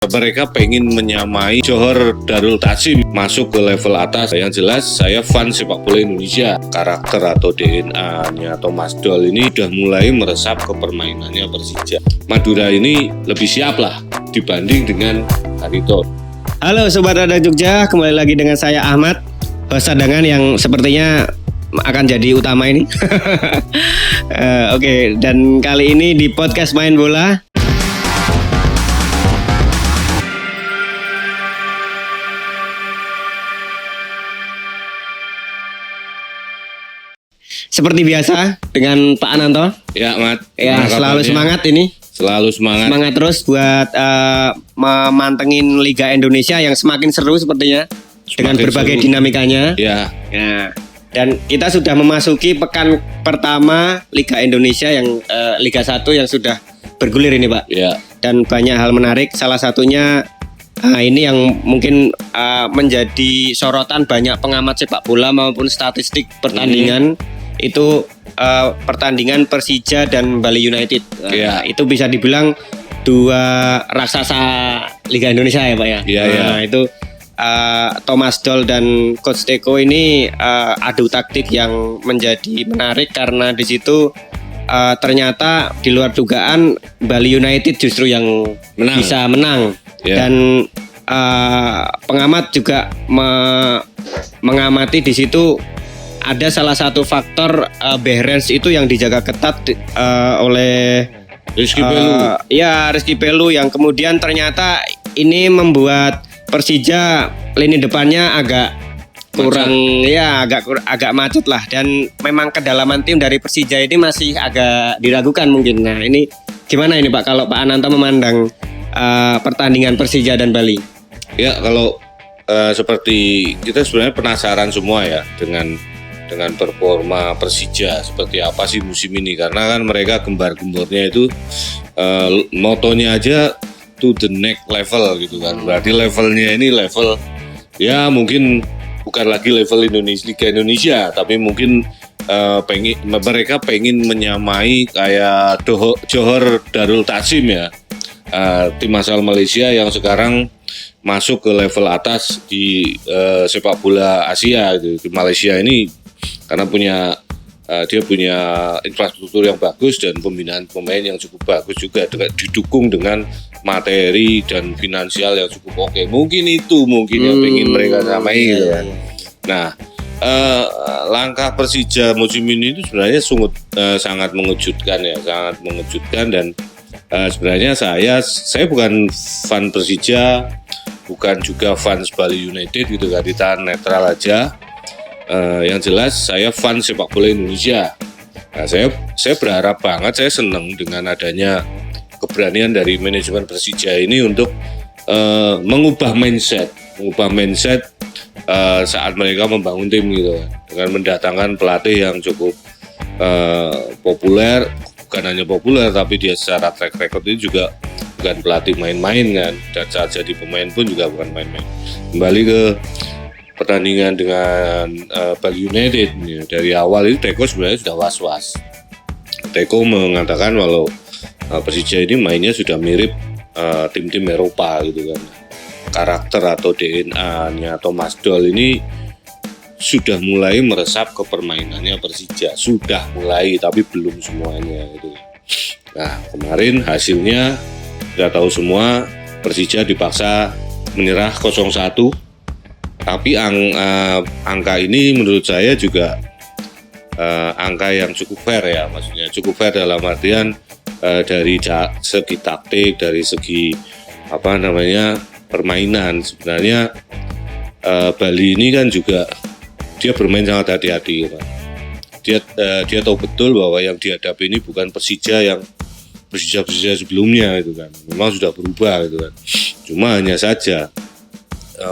Mereka pengen menyamai Johor Darul Takzim masuk ke level atas. Yang jelas saya fans sepak bola Indonesia. Karakter atau DNA-nya Thomas Doll ini sudah mulai meresap ke permainannya Persija. Madura ini lebih siap lah dibanding dengan Barito. Halo Sobat Radar Jogja, kembali lagi dengan saya Ahmad, host cadangan yang sepertinya akan jadi utama ini. Oke, dan kali ini di podcast Main Bola seperti biasa dengan Pak Ananto. Ya, Mat. Ya, selalu semangat ini. Selalu semangat. Semangat terus buat memantengin Liga Indonesia yang semakin seru sepertinya dengan berbagai dinamikanya. Ya. Ya. Dan kita sudah memasuki pekan pertama Liga Indonesia yang Liga 1 yang sudah bergulir ini, Pak. Ya. Dan banyak hal menarik. Salah satunya ini yang mungkin menjadi sorotan banyak pengamat sepak bola maupun statistik pertandingan. Itu pertandingan Persija dan Bali United. Itu bisa dibilang dua raksasa Liga Indonesia ya, Pak ya. Iya. Itu Thomas Doll dan Coach Teko ini adu taktik yang menjadi menarik karena di situ ternyata di luar dugaan Bali United justru yang bisa menang. Dan pengamat juga mengamati di situ ada salah satu faktor Behrens itu yang dijaga ketat oleh Rizky Pelu. Rizky Pelu yang kemudian ternyata ini membuat Persija lini depannya agak kurang agak macet lah, dan memang kedalaman tim dari Persija ini masih agak diragukan mungkin. Nah, ini gimana ini Pak kalau Pak Ananto memandang pertandingan Persija dan Bali? Ya, kalau seperti kita sebenarnya penasaran semua ya dengan performa Persija seperti apa sih musim ini, karena kan mereka gembar-gembornya itu motonya aja to the next level gitu kan. Berarti levelnya ini level ya mungkin bukan lagi level Liga Indonesia, tapi mungkin mereka pengen menyamai kayak Johor Darul Takzim ya, tim asal Malaysia yang sekarang masuk ke level atas di sepak bola Asia gitu. Di Malaysia ini karena dia punya infrastruktur yang bagus dan pembinaan pemain yang cukup bagus juga, didukung dengan materi dan finansial yang cukup oke. Mungkin yang ingin mereka samai gitu kan. Nah, langkah Persija musim ini itu sebenarnya sangat mengejutkan ya, sangat mengejutkan. Dan sebenarnya saya bukan fan Persija, bukan juga fans Bali United gitu kan, ditahan netral aja. Yang jelas saya fans sepak bola Indonesia. Nah, saya berharap banget, saya senang dengan adanya keberanian dari manajemen Persija ini untuk mengubah mindset saat mereka membangun tim gitu kan, dengan mendatangkan pelatih yang cukup populer. Bukan hanya populer, tapi dia secara track record ini juga bukan pelatih main-main kan, dan saat jadi pemain pun juga bukan main-main. Kembali ke pertandingan dengan Bali United ya, dari awal itu Teko sebenarnya sudah was-was. Teko mengatakan kalau Persija ini mainnya sudah mirip tim-tim Eropa gitu kan. Karakter atau DNA-nya Thomas Doll ini sudah mulai meresap ke permainannya Persija. Sudah mulai, tapi belum semuanya gitu. Nah, kemarin hasilnya kita tahu semua, Persija dipaksa menyerah 0-1. Tapi angka ini menurut saya juga angka yang cukup fair ya, maksudnya cukup fair dalam artian dari segi taktik, dari segi permainan. Sebenarnya Bali ini kan juga dia bermain sangat hati-hati kan. Dia tahu betul bahwa yang dihadapi ini bukan Persija sebelumnya gitu kan. Memang sudah berubah gitu kan. Cuma hanya saja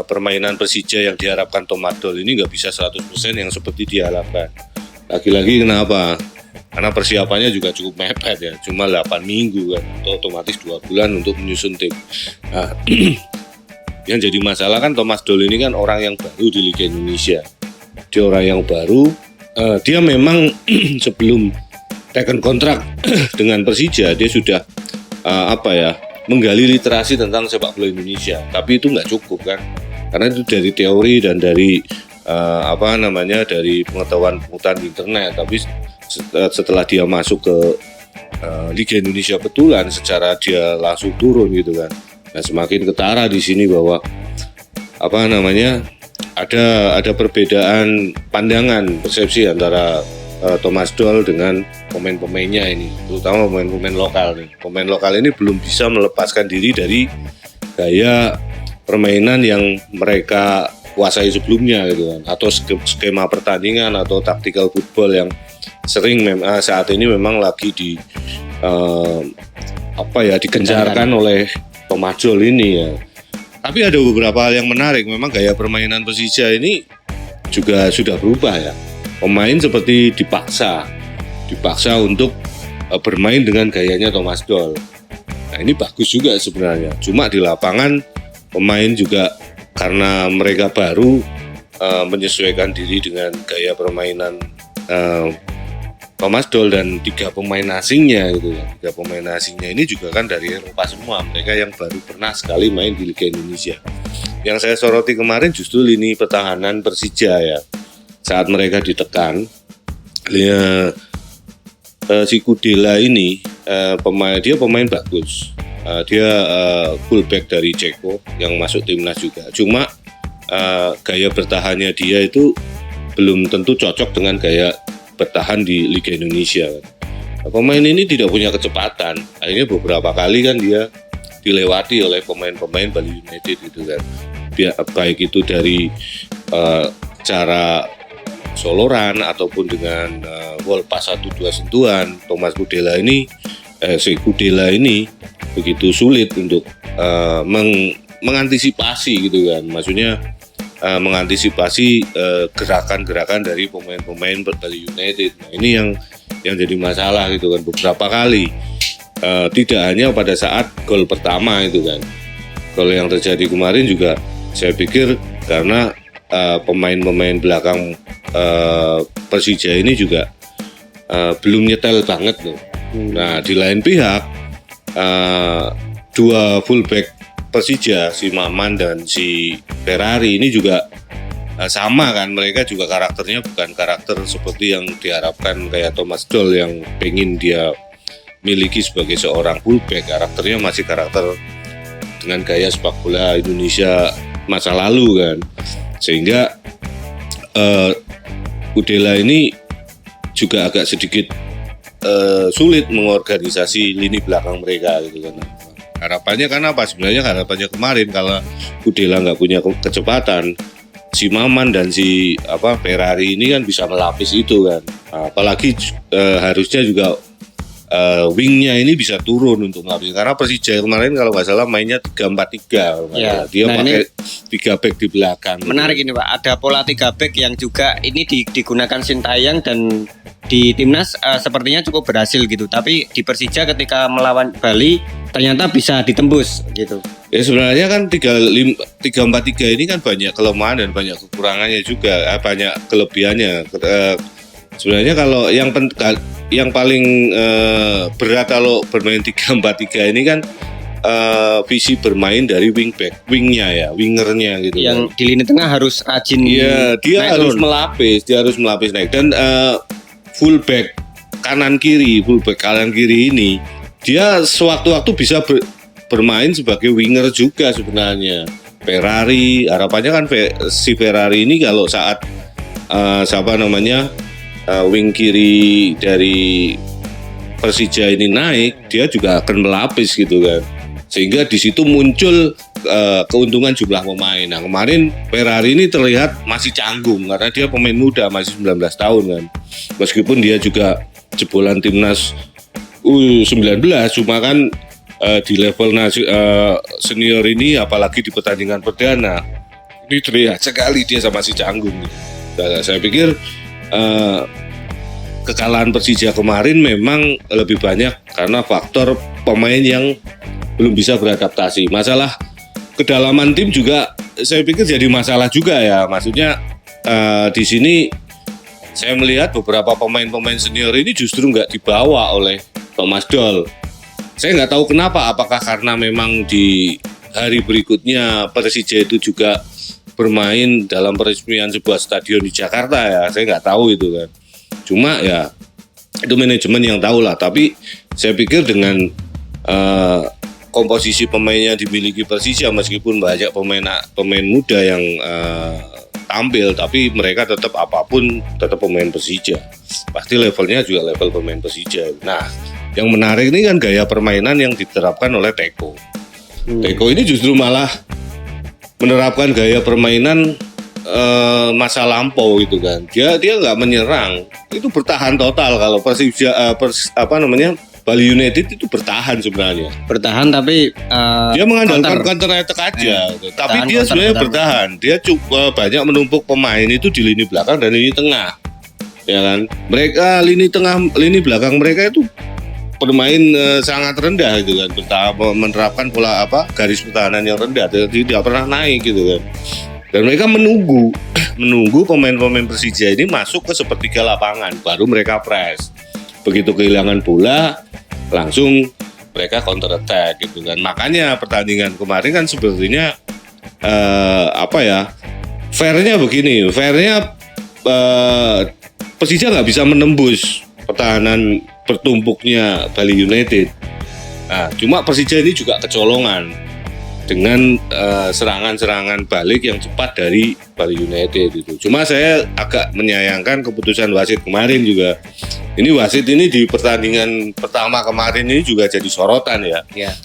permainan Persija yang diharapkan Thomas Doll ini nggak bisa 100% yang seperti diharapkan. Lagi-lagi kenapa? Karena persiapannya juga cukup mepet ya, cuma 8 minggu kan, atau otomatis 2 bulan untuk menyusun tim. Nah, yang jadi masalah kan Thomas Doll ini kan orang yang baru di Liga Indonesia. Dia orang yang baru, dia memang sebelum taken kontrak dengan Persija dia sudah menggali literasi tentang sepak bola Indonesia. Tapi itu nggak cukup kan, karena itu dari teori dan dari dari pengetahuan di internet. Tapi setelah dia masuk ke Liga Indonesia betulan, secara dia langsung turun gitu kan. Nah, semakin ketara di sini bahwa ada perbedaan pandangan persepsi antara Thomas Doll dengan pemain-pemainnya ini, terutama pemain-pemain lokal nih. Pemain lokal ini belum bisa melepaskan diri dari gaya permainan yang mereka kuasai sebelumnya gitu kan, atau skema pertandingan atau tactical football yang sering saat ini memang lagi digencarkan oleh Thomas Doll ini ya. Tapi ada beberapa hal yang menarik. Memang gaya permainan Persija ini juga sudah berubah ya. Pemain seperti dipaksa untuk bermain dengan gayanya Thomas Doll. Nah, ini bagus juga sebenarnya. Cuma di lapangan pemain juga karena mereka baru menyesuaikan diri dengan gaya permainan Thomas Doll dan 3 pemain asingnya gitu ya. 3 pemain asingnya ini juga kan dari Eropa semua, mereka yang baru pernah sekali main di Liga Indonesia. Yang saya soroti kemarin justru lini pertahanan Persija ya. Saat mereka ditekan, si Kudela ini dia pemain bagus. Dia fullback dari Ceko yang masuk timnas juga. Cuma gaya bertahannya dia itu belum tentu cocok dengan gaya bertahan di Liga Indonesia. Nah, pemain ini tidak punya kecepatan. Akhirnya beberapa kali kan dia dilewati oleh pemain-pemain Bali United gitu kan. Baik itu dari cara soloran ataupun dengan wall pass 1-2 sentuhan. Thomas Kudela ini begitu sulit untuk mengantisipasi gitu kan. Maksudnya mengantisipasi gerakan-gerakan dari pemain-pemain Bali United. Nah, ini yang jadi masalah gitu kan beberapa kali. Tidak hanya pada saat gol pertama itu kan. Gol yang terjadi kemarin juga saya pikir karena pemain-pemain belakang Persija ini juga belum nyetel banget loh. Nah, di lain pihak 2 fullback Persija, si Maman dan si Ferrari ini juga sama kan, mereka juga karakternya bukan karakter seperti yang diharapkan kayak Thomas Doll yang pengen dia miliki sebagai seorang fullback. Karakternya masih karakter dengan gaya sepak bola Indonesia masa lalu kan, sehingga Kudela ini juga agak sedikit sulit mengorganisasi lini belakang mereka gitu kan. Harapannya kan apa? Sebenarnya harapannya kemarin kalau Kudela nggak punya kecepatan, si Maman dan si Ferrari ini kan bisa melapis itu kan. Apalagi harusnya juga wingnya ini bisa turun untuk melapis. Karena Persija kemarin kalau nggak salah mainnya 3-4-3. Ya, dia pakai 3 back di belakang. Menarik ini Pak, ada pola 3 back yang juga ini digunakan Sintayong dan di timnas sepertinya cukup berhasil gitu. Tapi di Persija ketika melawan Bali ternyata bisa ditembus gitu. Ya sebenarnya kan 3-4-3 ini kan banyak kelemahan dan banyak kekurangannya juga, banyak kelebihannya. Sebenarnya kalau yang paling berat kalau bermain 3-4-3 ini kan visi bermain dari wingernya gitu. Yang di lini tengah harus rajin. Iya, dia harus melapis naik, dan fullback kanan kiri ini dia sewaktu-waktu bisa bermain sebagai winger juga sebenarnya. Ferrari, harapannya kan si Ferrari ini kalau saat wing kiri dari Persija ini naik, dia juga akan melapis gitu kan. Sehingga di situ muncul keuntungan jumlah pemain. Nah, kemarin Ferrari ini terlihat masih canggung karena dia pemain muda, masih 19 tahun kan. Meskipun dia juga jebolan timnas U19, cuma kan di level senior ini, apalagi di pertandingan perdana, ini terlihat sekali dia masih canggung. Nah, saya pikir kekalahan Persija kemarin memang lebih banyak karena faktor pemain yang belum bisa beradaptasi. Masalah kedalaman tim juga saya pikir jadi masalah juga ya. Maksudnya di sini saya melihat beberapa pemain-pemain senior ini justru nggak dibawa oleh Thomas Doll. Saya nggak tahu kenapa, apakah karena memang di hari berikutnya Persija itu juga bermain dalam peresmian sebuah stadion di Jakarta ya, saya nggak tahu itu kan. Cuma ya itu manajemen yang tahu lah. Tapi saya pikir dengan komposisi pemainnya dimiliki Persija, meskipun banyak pemain muda yang tampil, tapi mereka tetap apapun tetap pemain Persija. Pasti levelnya juga level pemain Persija. Nah, yang menarik ini kan gaya permainan yang diterapkan oleh Teko. Teko ini justru malah menerapkan gaya permainan masa lampau gitu kan. Dia nggak menyerang, itu bertahan total. Kalau Persija Bali United itu bertahan sebenarnya. Bertahan tapi dia mengandalkan counter attack aja. Tapi dia sebenarnya bertahan. Dia cukup banyak menumpuk pemain itu di lini belakang dan lini tengah. Ya kan? Mereka lini belakang mereka itu bermain sangat rendah gitu kan, menerapkan pola garis pertahanan yang rendah, tidak pernah naik gitu kan. Dan mereka menunggu pemain-pemain Persija ini masuk ke sepertiga lapangan, baru mereka press. Begitu kehilangan bola, langsung mereka counter attack gitu kan. Makanya pertandingan kemarin kan sebenarnya fairnya begini, Persija nggak bisa menembus pertahanan bertumpuknya Bali United. Nah, cuma Persija ini juga kecolongan dengan serangan-serangan balik yang cepat dari Bali United itu. Cuma saya agak menyayangkan keputusan wasit kemarin juga. Ini wasit ini di pertandingan pertama kemarin ini juga jadi sorotan ya.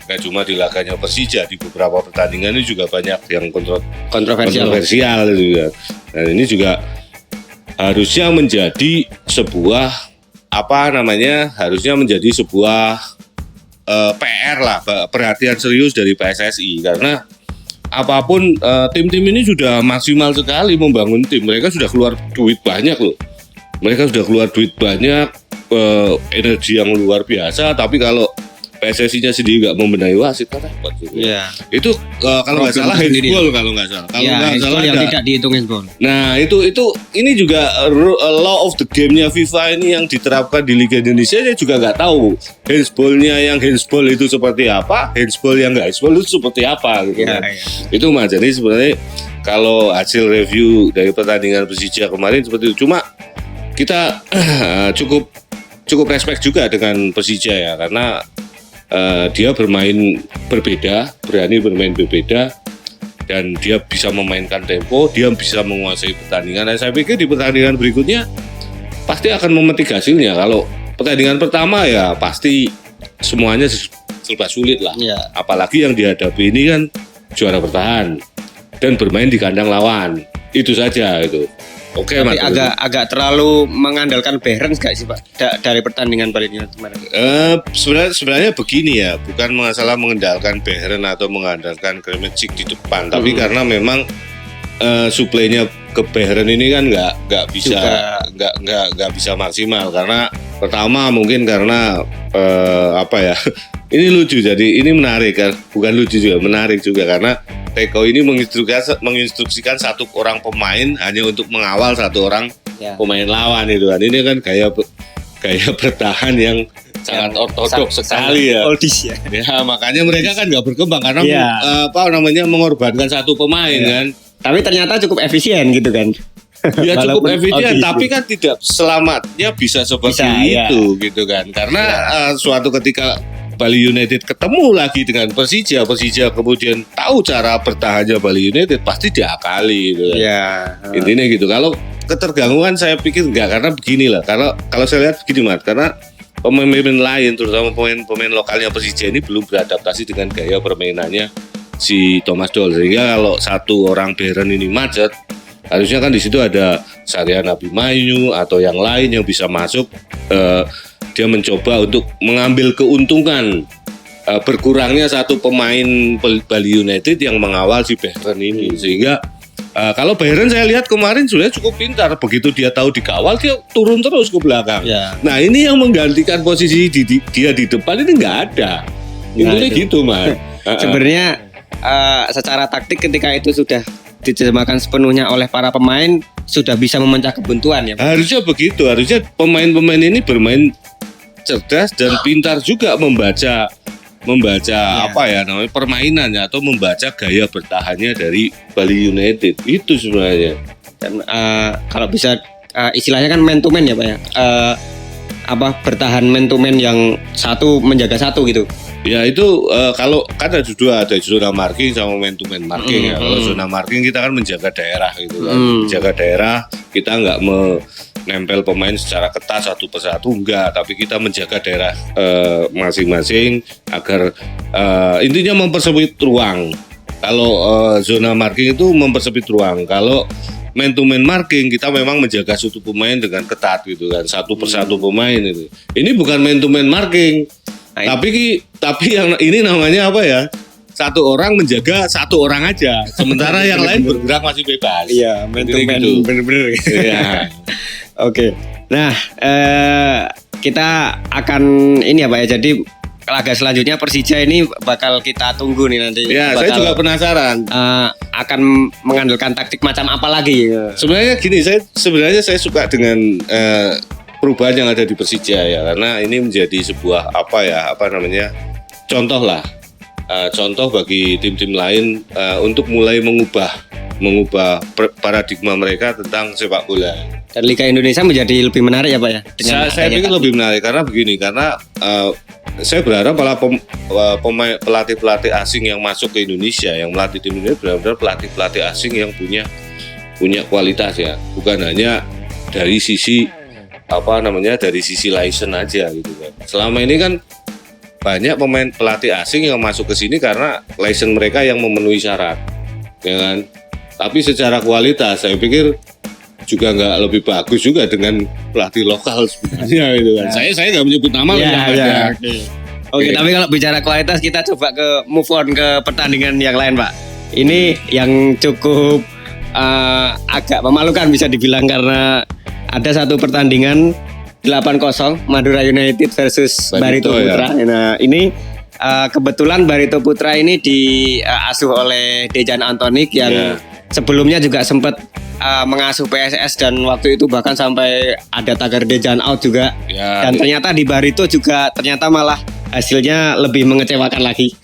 Gak cuma di laganya Persija, di beberapa pertandingan ini juga banyak yang kontroversial juga. Nah, ini juga harusnya menjadi sebuah harusnya menjadi sebuah PR lah, perhatian serius dari PSSI, karena apapun tim-tim ini sudah maksimal sekali membangun tim. Mereka sudah keluar duit banyak loh. Mereka sudah keluar duit banyak, energi yang luar biasa. Tapi kalau PSSI-nya sendiri nggak membenahi wasit kan repot gitu. Itu kalau nggak salah handball kalau nggak salah. Kalau nggak salah yang tidak dihitung handball. Nah ini juga law of the game-nya FIFA ini yang diterapkan di Liga Indonesia. Saya juga nggak tahu handsball-nya yang handsball itu seperti apa, handsball yang nggak handsball itu seperti apa gitu. Itu mah jadi sebenarnya kalau hasil review dari pertandingan Persija kemarin seperti itu. Cuma kita cukup respect juga dengan Persija ya, karena dia bermain berbeda, berani bermain berbeda, dan dia bisa memainkan tempo, dia bisa menguasai pertandingan. Dan saya pikir di pertandingan berikutnya pasti akan memetik hasilnya. Kalau pertandingan pertama ya pasti semuanya serba sulit lah. Apalagi yang dihadapi ini kan juara bertahan dan bermain di kandang lawan. Itu saja itu. Oke, tapi agak terlalu mengandalkan Behrens gak sih Pak dari pertandingan Bali United kemarin? Sebenarnya begini ya, bukan masalah mengandalkan Behrens atau mengandalkan Kremecik di depan, tapi karena memang suplainya ke Behrens ini kan nggak bisa maksimal, karena pertama mungkin karena ini lucu, jadi ini menarik kan, bukan lucu juga, menarik juga karena Teko ini menginstruksikan satu orang pemain hanya untuk mengawal satu orang pemain lawan itu kan. Ini kan gaya bertahan yang sangat ortodoks sekali ya. Oldies ya. Ya makanya mereka kan nggak berkembang karena mengorbankan satu pemain kan. Tapi ternyata cukup efisien gitu kan. Ya cukup efisien, tapi kan tidak selamatnya bisa seperti itu gitu kan. Karena suatu ketika Bali United ketemu lagi dengan Persija kemudian tahu cara bertahannya Bali United, pasti diakali gitu kan. Intinya gitu. Kalau ketergangguan saya pikir enggak, karena beginilah. Kalau saya lihat begini Mat, karena pemain-pemain lain terutama pemain lokalnya Persija ini belum beradaptasi dengan gaya permainannya si Thomas Doll, sehingga kalau satu orang Behrens ini macet, harusnya kan di situ ada Saryan Abimanyu atau yang lain yang bisa masuk. Dia mencoba untuk mengambil keuntungan berkurangnya satu pemain Bali United yang mengawal si Behrens ini, sehingga kalau Behrens saya lihat kemarin sebenarnya cukup pintar. Begitu dia tahu dikawal, dia turun terus ke belakang. Nah ini yang menggantikan posisi dia di depan ini nggak ada. Intinya gitu Mas. Sebenarnya secara taktik ketika itu sudah diterjemahkan sepenuhnya oleh para pemain, sudah bisa memecah kebuntuan ya. Harusnya begitu. Harusnya pemain-pemain ini bermain cerdas dan pintar juga membaca membaca apa ya namanya permainannya atau membaca gaya bertahannya dari Bali United itu sebenarnya. Dan kalau bisa istilahnya kan man to man ya Pak ya. Bertahan man to man yang satu menjaga satu gitu. Ya itu kalau kan ada dua, ada zona marking sama man to man marking ya. Kalau zona marking kita kan menjaga daerah gitu kan. Menjaga daerah, kita nggak menempel pemain secara ketat satu persatu enggak, tapi kita menjaga daerah masing-masing agar intinya mempersempit ruang. Kalau zona marking itu mempersempit ruang. Kalau man to man marking kita memang menjaga satu pemain dengan ketat gitu kan, satu persatu pemain itu. Ini bukan man to man marking. Tapi yang ini namanya apa ya? Satu orang menjaga satu orang aja, sementara yang lain bergerak masih bebas. Iya, man to man, gitu. bener-bener. Iya. Oke. Nah, kita akan ini ya Pak ya. Jadi laga selanjutnya Persija ini bakal kita tunggu nih nanti. Ya, saya juga penasaran. Akan mengandalkan taktik macam apa lagi? Sebenarnya gini, saya suka dengan perubahan yang ada di Persija ya, karena ini menjadi sebuah contoh lah, contoh bagi tim-tim lain untuk mulai mengubah paradigma mereka tentang sepak bola. Dan Liga Indonesia menjadi lebih menarik ya Pak ya? Saya pikir lebih menarik karena begini, karena saya berharap para pelatih asing yang masuk ke Indonesia, yang melatih tim ini benar-benar pelatih asing yang punya kualitas ya, bukan hanya dari sisi dari sisi license aja gitu kan. Selama ini kan banyak pelatih asing yang masuk ke sini karena license mereka yang memenuhi syarat, ya kan. Tapi secara kualitas saya pikir juga nggak lebih bagus juga dengan pelatih lokal sebenarnya gitu kan. Saya nggak menyebut nama ya. Oke, tapi kalau bicara kualitas kita coba move on ke pertandingan yang lain Pak. Ini yang cukup agak memalukan bisa dibilang karena ada satu pertandingan 8-0 Madura United versus Barito Putra. Ya. Nah, ini kebetulan Barito Putra ini diasuh oleh Dejan Antonik yang sebelumnya juga sempat mengasuh PSS dan waktu itu bahkan sampai ada tagar Dejan out juga. Ya, dan ternyata di Barito juga ternyata malah hasilnya lebih mengecewakan lagi.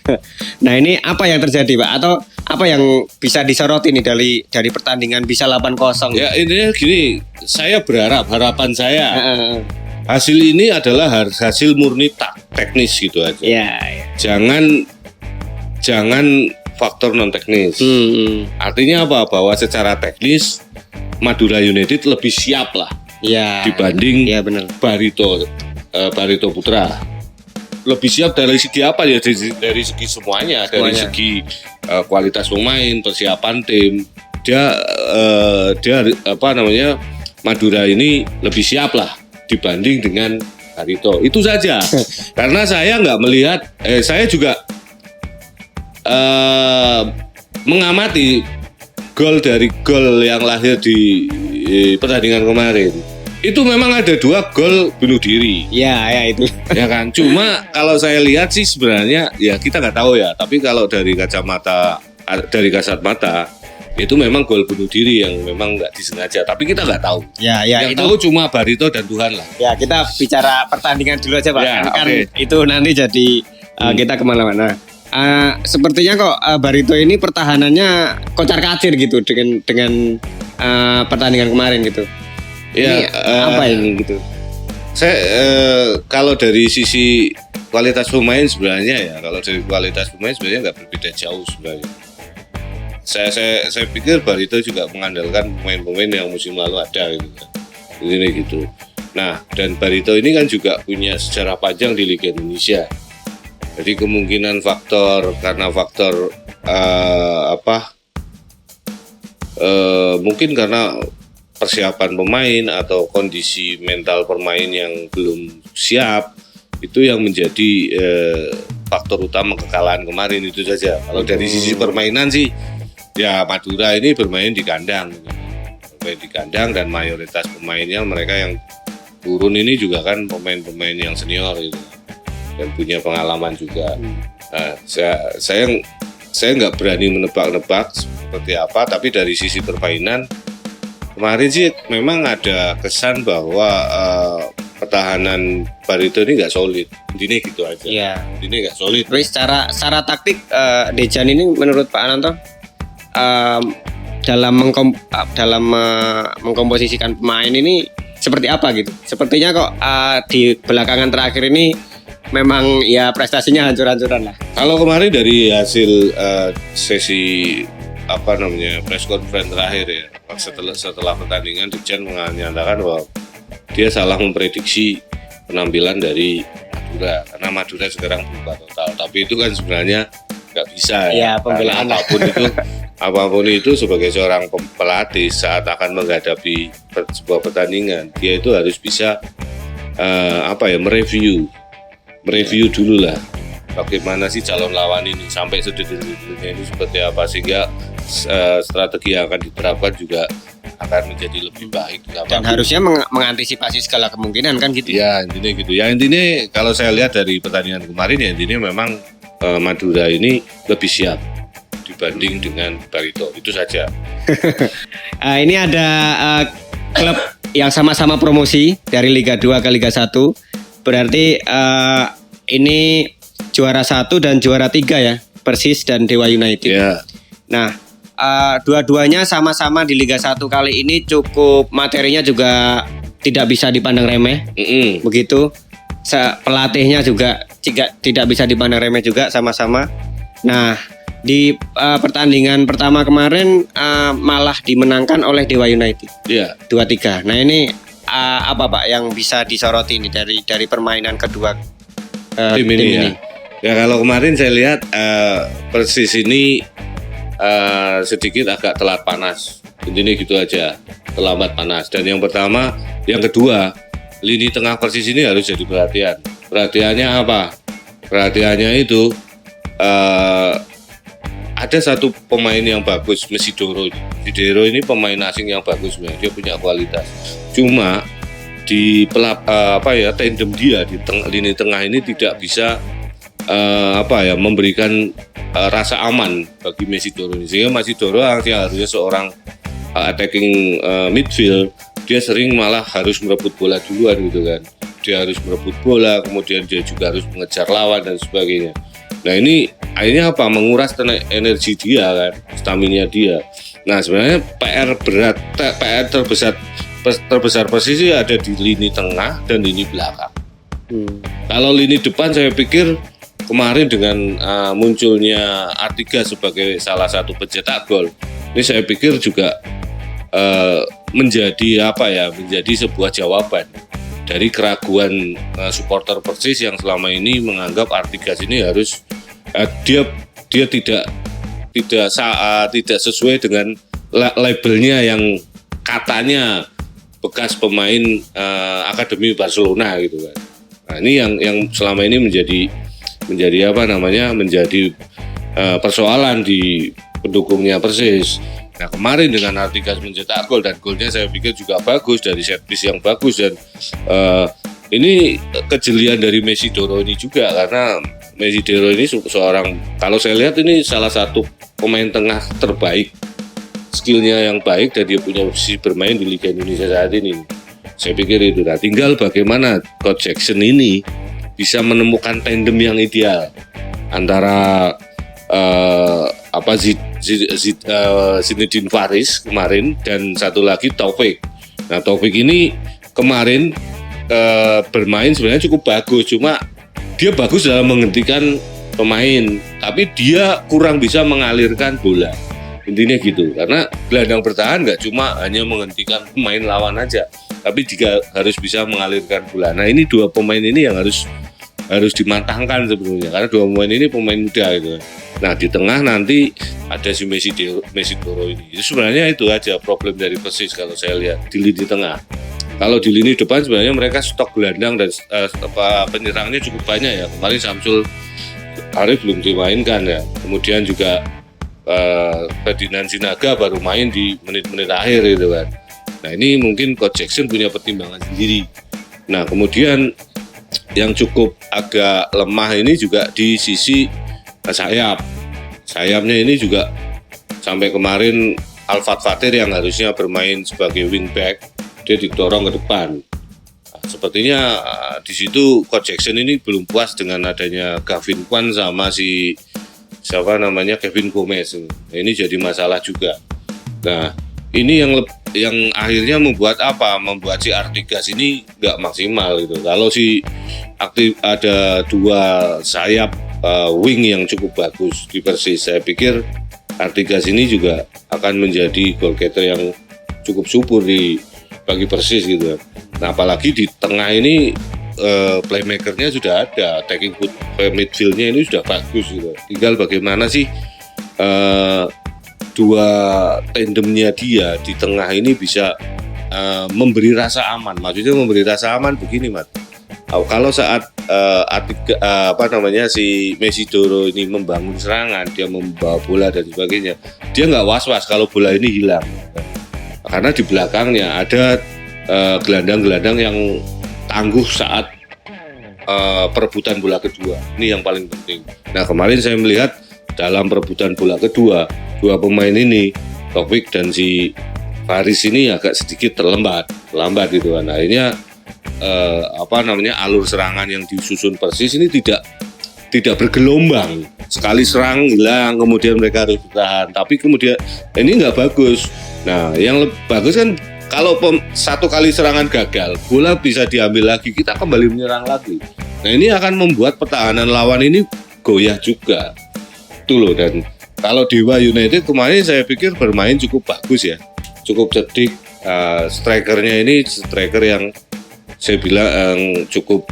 Nah, ini apa yang terjadi Pak? Atau apa yang bisa disoroti nih dari pertandingan bisa 8-0? Ya, intinya gini, saya harapan saya hasil ini adalah hasil murni teknis gitu aja. Ya. Jangan faktor non teknis. Artinya apa? Bahwa secara teknis Madura United lebih siap lah. Ya. Dibanding bener. Barito Putra. Lebih siap dari segi apa ya? Dari segi semuanya. Dari segi kualitas pemain, persiapan tim. Dia Madura ini lebih siap lah dibanding dengan Barito. Itu saja. Karena saya nggak melihat, saya juga mengamati gol yang lahir di pertandingan kemarin. Itu memang ada 2 gol bunuh diri. Ya itu. Ya kan. Cuma kalau saya lihat sih sebenarnya ya kita nggak tahu ya. Tapi kalau dari kasat mata itu memang gol bunuh diri yang memang nggak disengaja. Tapi kita nggak tahu. Ya yang itu tahu cuma Barito dan Tuhan lah. Ya kita bicara pertandingan dulu aja Pak. Ya, kan itu nanti jadi kita kemana-mana. Sepertinya kok Barito ini pertahanannya kocar-kacir gitu dengan pertandingan kemarin gitu. Ya, ini apa ini gitu? Saya kalau dari sisi kualitas pemain sebenarnya nggak berbeda jauh sebenarnya. Saya pikir Barito juga mengandalkan pemain-pemain yang musim lalu ada gitu kan. Ini gitu. Nah, dan Barito ini kan juga punya sejarah panjang di Liga Indonesia. Jadi kemungkinan mungkin karena persiapan pemain atau kondisi mental pemain yang belum siap itu yang menjadi faktor utama kekalahan kemarin itu saja. Kalau dari sisi permainan sih ya Madura ini bermain di kandang dan mayoritas pemainnya mereka yang turun ini juga kan pemain-pemain yang senior gitu dan punya pengalaman juga. Nah, saya nggak berani menebak-nebak seperti apa, tapi dari sisi permainan kemarin sih memang ada kesan bahwa pertahanan Barito ini nggak solid. Intinya gitu aja. Iya. Intinya nggak solid. Tapi secara taktik Dejan ini menurut Pak Ananto dalam mengkomposisikan pemain ini seperti apa gitu? Sepertinya kok di belakangan terakhir ini memang ya prestasinya hancur-hancuran lah. Kalau kemarin dari hasil sesi press conference terakhir ya, setelah pertandingan Dejan menyatakan bahwa dia salah memprediksi penampilan dari Madura karena Madura sekarang berubah total. Tapi itu kan sebenarnya nggak bisa ya pembelaan apapun itu sebagai seorang pelatih saat akan menghadapi sebuah pertandingan dia itu harus bisa mereview dulu lah bagaimana sih calon lawan ini sampai sedetail-detailnya ini seperti apa sehingga strategi yang akan diterapkan juga akan menjadi lebih baik dan harusnya mengantisipasi segala kemungkinan kan gitu ya intinya gitu ya. Intinya kalau saya lihat dari pertandingan kemarin ya intinya memang Madura ini lebih siap dibanding dengan Barito, itu saja. Ini ada klub yang sama-sama promosi dari Liga 2 ke Liga 1. Berarti ini juara 1 dan juara 3 ya, Persis dan Dewa United. Yeah. Nah, dua-duanya sama-sama di Liga 1 kali ini cukup materinya juga tidak bisa dipandang remeh. Begitu. Pelatihnya juga tidak bisa dipandang remeh juga sama-sama. Nah, di pertandingan pertama kemarin malah dimenangkan oleh Dewa United. Iya. 2-3. Nah, ini apa Pak yang bisa disoroti ini dari permainan kedua tim ini? Ya kalau kemarin saya lihat Persis ini sedikit agak telat panas. Intinya gitu aja, terlambat panas. Dan yang kedua, lini tengah Persis ini harus jadi perhatian. Perhatiannya apa? Perhatiannya itu ada satu pemain yang bagus, Mesidoro ini. Mesidoro ini pemain asing yang bagus, dia punya kualitas. Cuma di tandem dia di lini tengah ini tidak bisa memberikan rasa aman bagi Mesidoro ini. Sehingga Mesidoro yang harusnya seorang attacking midfield, dia sering malah harus merebut bola duluan gitu kan. Dia harus merebut bola, kemudian dia juga harus mengejar lawan dan sebagainya. Nah ini akhirnya menguras energi dia kan, stamina dia. Nah sebenarnya PR terbesar posisi ada di lini tengah dan lini belakang. Kalau lini depan saya pikir kemarin dengan munculnya Artiga sebagai salah satu pencetak gol, ini saya pikir juga menjadi sebuah jawaban dari keraguan supporter Persis yang selama ini menganggap Artigas ini harus dia tidak sesuai dengan labelnya yang katanya bekas pemain akademi Barcelona gitu kan. Nah ini yang selama ini menjadi persoalan di pendukungnya Persis. Nah kemarin dengan Artigas mencetak gol dan golnya saya pikir juga bagus dari set piece yang bagus dan ini kejelian dari Mesidoro ini juga karena Mesidoro ini seorang, kalau saya lihat ini salah satu pemain tengah terbaik, skillnya yang baik dan dia punya posisi bermain di Liga Indonesia saat ini. Saya pikir itu. Nah tinggal bagaimana Coach Jackson ini bisa menemukan tandem yang ideal antara Zinedine Faris kemarin dan satu lagi Taufik. Nah Taufik ini kemarin bermain sebenarnya cukup bagus, cuma dia bagus dalam menghentikan pemain, tapi dia kurang bisa mengalirkan bola. Intinya gitu, karena gelandang bertahan nggak cuma hanya menghentikan pemain lawan aja, tapi juga harus bisa mengalirkan bola. Nah ini dua pemain ini yang harus dimatangkan sebetulnya, karena dua pemain ini pemain muda gitu. Nah di tengah nanti ada si Mesidoro ini. Sebenarnya itu aja problem dari Persis kalau saya lihat di lini tengah. Kalau di lini depan sebenarnya mereka stok gelandang dan penyerangnya cukup banyak ya. Kemarin Samsul Arif belum dimainkan ya. Kemudian juga Ferdinand Sinaga baru main di menit-menit akhir gitu kan. Nah ini mungkin Coach Jackson punya pertimbangan sendiri. Nah kemudian yang cukup agak lemah ini juga di sisi sayap. Sayapnya ini juga sampai kemarin Alfat Fatir yang harusnya bermain sebagai wingback, dia didorong ke depan. sepertinya di situ Coach Jackson ini belum puas dengan adanya Gavin Kwan sama si siapa namanya Kevin Gomez. Ini jadi masalah juga. Nah, ini yang akhirnya membuat si Artigas ini nggak maksimal gitu. Kalau si ada dua sayap wing yang cukup bagus di Persis, saya pikir Artigas ini juga akan menjadi goal getter yang cukup subur bagi Persis gitu. Nah, apalagi di tengah ini playmakernya sudah ada, attacking midfieldnya ini sudah bagus gitu. Tinggal bagaimana sih dua tandemnya dia di tengah ini bisa memberi rasa aman. Maksudnya memberi rasa aman begini, Mat. Kalau saat si Mesidoro ini membangun serangan, dia membawa bola dan sebagainya, dia nggak was-was kalau bola ini hilang. Karena di belakangnya ada gelandang-gelandang yang tangguh saat perebutan bola kedua. Ini yang paling penting. Nah, kemarin saya melihat dalam perebutan bola kedua, dua pemain ini, Topik dan si Faris ini agak sedikit terlambat gitu kan. Akhirnya alur serangan yang disusun Persis ini tidak bergelombang. Sekali serang hilang, kemudian mereka harus bertahan. Tapi kemudian ini nggak bagus. Nah, yang bagus kan kalau satu kali serangan gagal, bola bisa diambil lagi, kita kembali menyerang lagi. Nah, ini akan membuat pertahanan lawan ini goyah juga. Itu loh. Dan kalau Dewa United kemarin saya pikir bermain cukup bagus ya, cukup cerdik. Strikernya ini striker yang saya bilang cukup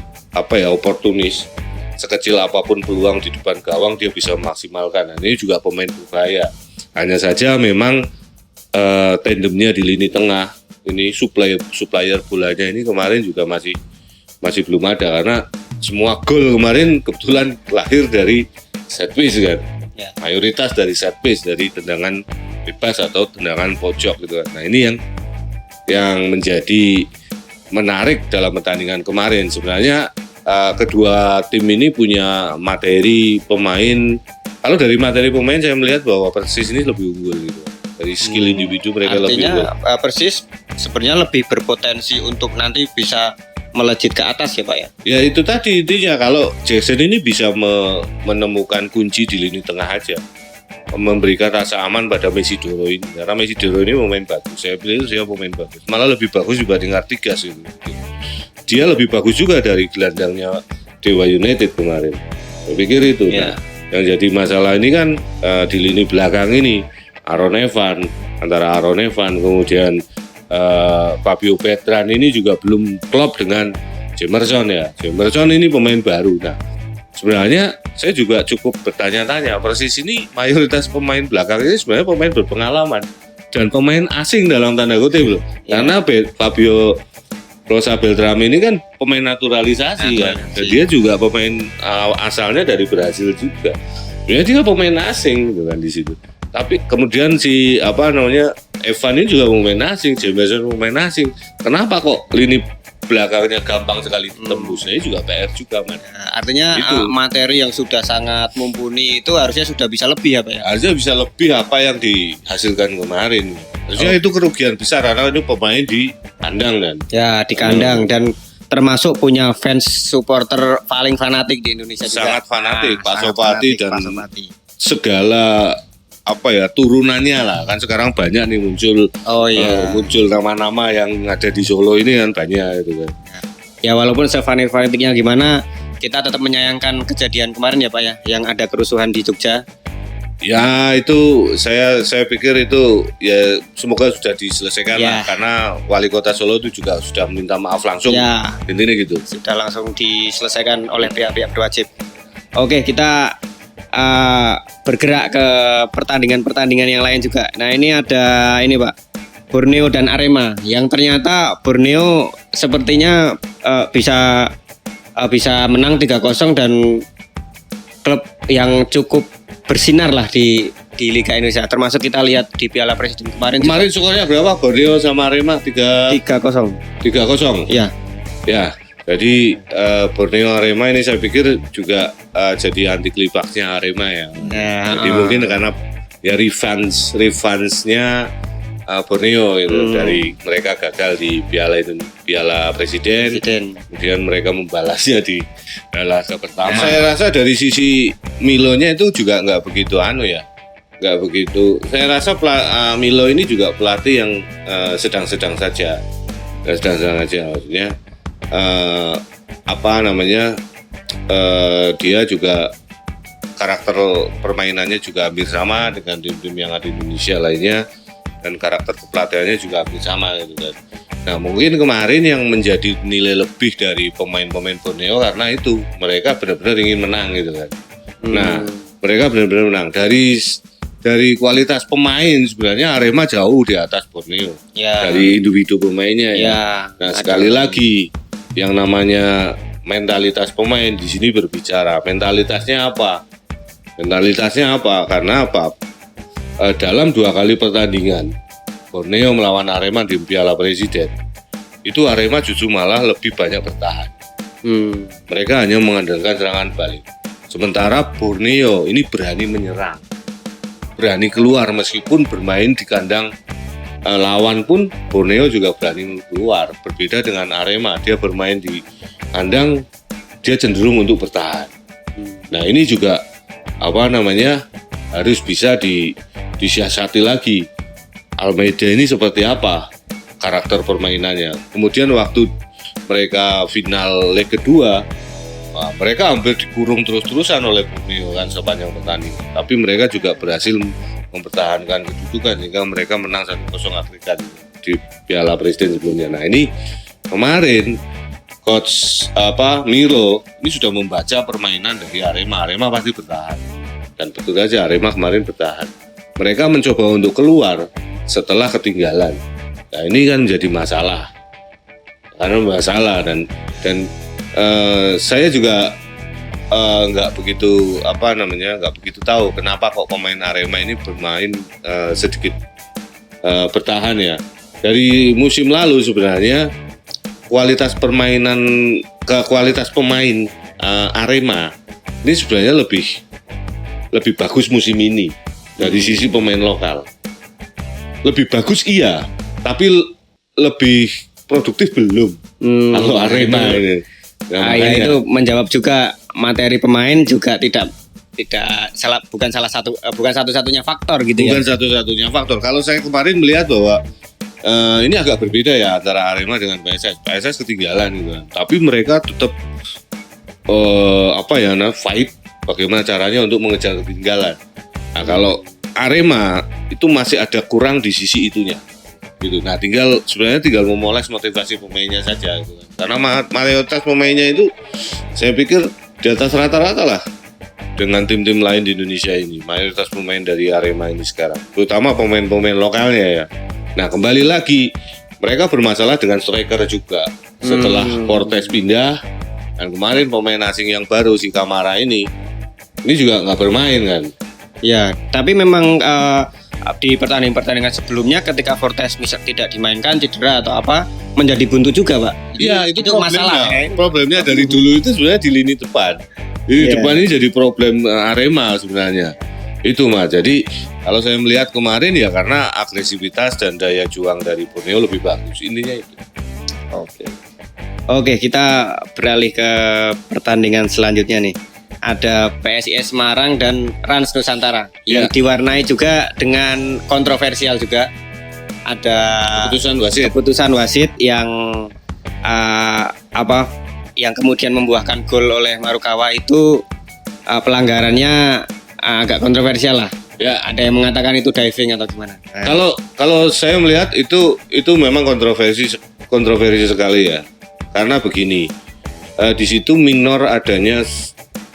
oportunis. Sekecil apapun peluang di depan gawang dia bisa memaksimalkan. Nah, ini juga pemain berbahaya. Hanya saja memang tandemnya di lini tengah ini supplier bolanya ini kemarin juga masih belum ada, karena semua gol kemarin kebetulan lahir dari set piece kan. Ya. Mayoritas dari set piece, dari tendangan bebas atau tendangan pojok gitu kan. Nah, ini yang menjadi menarik dalam pertandingan kemarin. Sebenarnya kedua tim ini punya materi pemain. Kalau dari materi pemain saya melihat bahwa Persis ini lebih unggul gitu. Dari skill individu mereka lebih unggul. Artinya Persis sebenarnya lebih berpotensi untuk nanti bisa melejit ke atas ya Pak ya? Ya itu tadi intinya, kalau Jackson ini bisa menemukan kunci di lini tengah aja, memberikan rasa aman pada Mesidoro ini. Karena Mesidoro ini pemain bagus, saya pilih dia pemain bagus, malah lebih bagus dibanding Artigas itu. Dia lebih bagus juga dari gelandangnya Dewa United kemarin. Saya pikir itu. Ya. Nah, yang jadi masalah ini kan di lini belakang ini antara Aaron Evan kemudian Fabio Petran ini juga belum klop dengan Jemerson ya. Jemerson ini pemain baru. Nah, sebenarnya saya juga cukup bertanya-tanya, Persis ini mayoritas pemain belakang ini sebenarnya pemain berpengalaman dan pemain asing dalam tanda kutip loh. Ya. Karena Fabio Rosa Beltram ini kan pemain naturalisasi kan. Dan dia juga pemain asalnya dari Brasil juga. Sebenarnya dia pemain asing gitu kan di situ. Tapi kemudian Evan ini juga pemain asing, Jameson pemain asing. Kenapa kok lini belakangnya gampang sekali tembusnya? Ini juga PR juga, man. Artinya materi yang sudah sangat mumpuni itu harusnya sudah bisa lebih apa ya? Harusnya bisa lebih apa yang dihasilkan kemarin. Harusnya itu kerugian besar karena itu pemain di kandang kan. Ya, di kandang dan termasuk punya fans supporter paling fanatik di Indonesia juga. Sangat fanatik, Pak Sopati dan segala turunannya lah, kan sekarang banyak nih muncul nama-nama yang ada di Solo ini kan banyak itu kan. Ya walaupun sefanatiknya gimana, kita tetap menyayangkan kejadian kemarin ya Pak ya, yang ada kerusuhan di Jogja. Ya itu saya pikir itu ya semoga sudah diselesaikan lah, karena wali kota Solo itu juga sudah minta maaf langsung. Ya. Intinya gitu. Sudah langsung diselesaikan oleh pihak-pihak berwajib. Oke, kita bergerak ke pertandingan-pertandingan yang lain juga. Nah ini ada Pak, Borneo dan Arema, yang ternyata Borneo sepertinya bisa menang 3-0 dan klub yang cukup bersinar lah di Liga Indonesia. Termasuk kita lihat di Piala Presiden kemarin. Kemarin skornya berapa Borneo sama Arema? 3-0. 3-0. Iya. Ya. Jadi Borneo Arema ini saya pikir juga jadi anti klimaksnya Arema ya. Jadi mungkin karena ya revenge-nya Borneo itu dari mereka gagal di Piala Presiden. Kemudian mereka membalasnya di laga pertama. Saya rasa dari sisi Milonya itu juga nggak begitu nggak begitu. Saya rasa Milo ini juga pelatih yang sedang-sedang saja, maksudnya dia juga karakter permainannya juga hampir sama dengan tim-tim yang ada di Indonesia lainnya, dan karakter kepelatihannya juga hampir sama gitu kan. Nah mungkin kemarin yang menjadi nilai lebih dari pemain-pemain Borneo karena itu mereka benar-benar ingin menang gitu kan. Nah mereka benar-benar menang dari kualitas pemain sebenarnya Arema jauh di atas Borneo dari individu pemainnya ya. Nah sekali lagi yang namanya mentalitas pemain di sini berbicara. Mentalitasnya apa? Karena apa? Dalam 2 kali pertandingan Borneo melawan Arema di Piala Presiden itu Arema justru malah lebih banyak bertahan. Mereka hanya mengandalkan serangan balik. Sementara Borneo ini berani menyerang, berani keluar meskipun bermain di kandang lawan pun Borneo juga berani keluar. Berbeda dengan Arema, dia bermain di kandang dia cenderung untuk bertahan. Nah ini juga harus bisa disiasati lagi. Almeida ini seperti apa karakter permainannya. Kemudian waktu mereka final leg kedua, mereka hampir dikurung terus-terusan oleh Borneo kan sepanjang pertandingan. Tapi mereka juga berhasil mempertahankan kedudukan hingga mereka menang 1-0 Afrika di Piala Presiden sebelumnya. Nah ini kemarin Coach Milo ini sudah membaca permainan dari Arema. Arema pasti bertahan, dan betul saja Arema kemarin bertahan. Mereka mencoba untuk keluar setelah ketinggalan. Nah ini kan menjadi masalah, dan saya juga nggak begitu tahu kenapa kok pemain Arema ini bermain sedikit bertahan ya. Dari musim lalu sebenarnya kualitas pemain Arema ini sebenarnya lebih bagus musim ini dari sisi pemain lokal. Lebih bagus iya, tapi lebih produktif belum. Kalau Arema ini. Nah, itu menjawab juga materi pemain juga bukan satu-satunya faktor gitu ya. Bukan satu-satunya faktor. Kalau saya kemarin melihat bahwa ini agak berbeda ya antara Arema dengan PSS. PSS ketinggalan gitu kan. Tapi mereka tetap fight bagaimana caranya untuk mengejar ketinggalan. Nah, kalau Arema itu masih ada kurang di sisi itunya. Gitu. Nah, sebenarnya tinggal memoles motivasi pemainnya saja gitu kan. Karena mayoritas pemainnya itu saya pikir di atas rata-rata lah dengan tim-tim lain di Indonesia ini. Mayoritas pemain dari Arema ini sekarang, terutama pemain-pemain lokalnya ya. Nah, kembali lagi mereka bermasalah dengan striker juga. Setelah Portes pindah dan kemarin pemain asing yang baru si Kamara ini juga nggak bermain kan. Ya, tapi memang di pertandingan sebelumnya ketika Fortes misal tidak dimainkan, cedera atau apa, menjadi buntu juga, Pak. Iya, itu masalah. Problemnya dari dulu itu sebenarnya di lini depan. Lini depan ini jadi problem Arema sebenarnya. Itu Mas. Jadi kalau saya melihat kemarin ya karena agresivitas dan daya juang dari Borneo lebih bagus. Intinya itu. Oke, kita beralih ke pertandingan selanjutnya nih. Ada PSIS Semarang dan Rans Nusantara yang diwarnai juga dengan kontroversial juga. Ada keputusan wasit yang yang kemudian membuahkan gol oleh Marukawa itu pelanggarannya agak kontroversial lah. Ya, ada yang mengatakan itu diving atau gimana? Kalau saya melihat itu memang kontroversi sekali ya. Karena begini, di situ minor adanya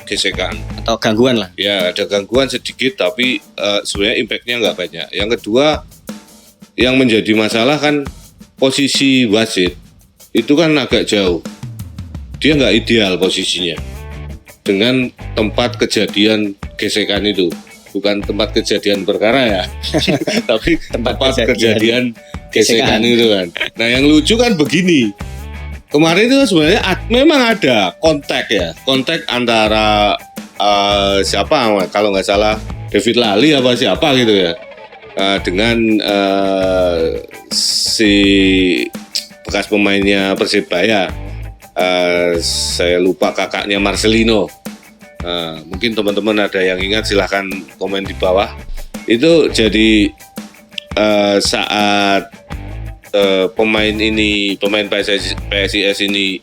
gesekan atau gangguan lah. Ya, ada gangguan sedikit tapi sebenarnya impactnya nggak banyak. Yang kedua, yang menjadi masalah kan posisi wasit itu kan agak jauh. Dia nggak ideal posisinya dengan tempat kejadian gesekan itu. Bukan tempat kejadian perkara ya, tapi tempat kejadian gesekan itu kan. Nah, yang lucu kan begini. Kemarin itu sebenarnya memang ada kontak antara siapa kalau nggak salah David Lally apa siapa gitu ya. dengan si bekas pemainnya Persebaya, saya lupa kakaknya Marcelino. Mungkin teman-teman ada yang ingat, silahkan komen di bawah. Itu jadi saat pemain PSIS ini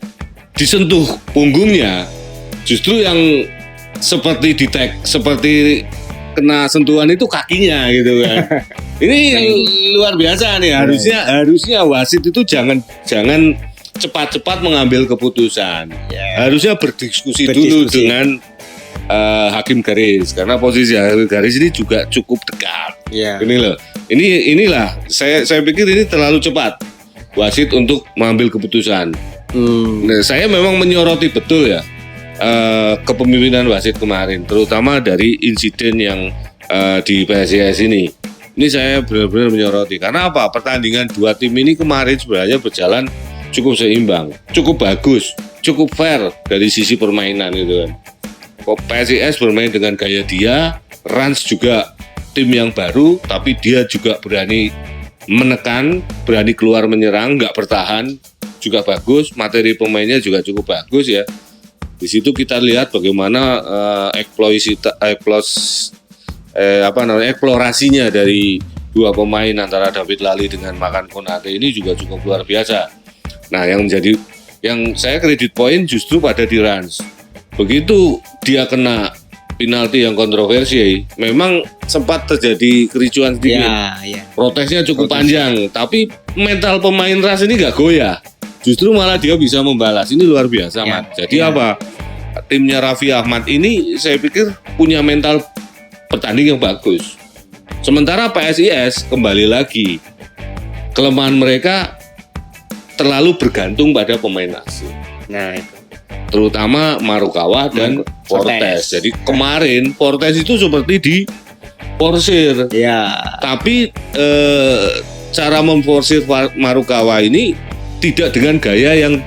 disentuh punggungnya, justru yang seperti seperti kena sentuhan itu kakinya gitu kan. Ini yang luar biasa nih. Harusnya wasit itu jangan cepat-cepat mengambil keputusan. Harusnya berdiskusi dulu dengan hakim garis, karena posisi hakim garis ini juga cukup dekat. Ini loh. Inilah saya pikir ini terlalu cepat wasit untuk mengambil keputusan. Nah, saya memang menyoroti betul ya kepemimpinan wasit kemarin, terutama dari insiden yang di PSIS ini. Ini saya benar-benar menyoroti. Karena apa? Pertandingan dua tim ini kemarin sebenarnya berjalan cukup seimbang, cukup bagus, cukup fair dari sisi permainan gitu kan. PSIS bermain dengan gaya dia, Rans juga tim yang baru, tapi dia juga berani menekan, berani keluar menyerang, nggak bertahan, juga bagus. Materi pemainnya juga cukup bagus ya. Di situ kita lihat bagaimana eksplorasinya dari dua pemain antara David Lally dengan Makan Konate ini juga cukup luar biasa. Nah, yang saya kredit poin justru pada di Rans. Begitu dia kena penalti yang kontroversi, memang sempat terjadi kericuan sedikit. Protesnya cukup panjang, tapi mental pemain Rans ini nggak goyah. Justru malah dia bisa membalas. Ini luar biasa, Mat. Jadi apa? Timnya Raffi Ahmad ini saya pikir punya mental pertanding yang bagus. Sementara PSIS kembali lagi, kelemahan mereka terlalu bergantung pada pemain asing. Nah, itu. Terutama Marukawa dan Fortes. Jadi kemarin Fortes itu seperti di porsir. Tapi cara memforsir Marukawa ini tidak dengan gaya yang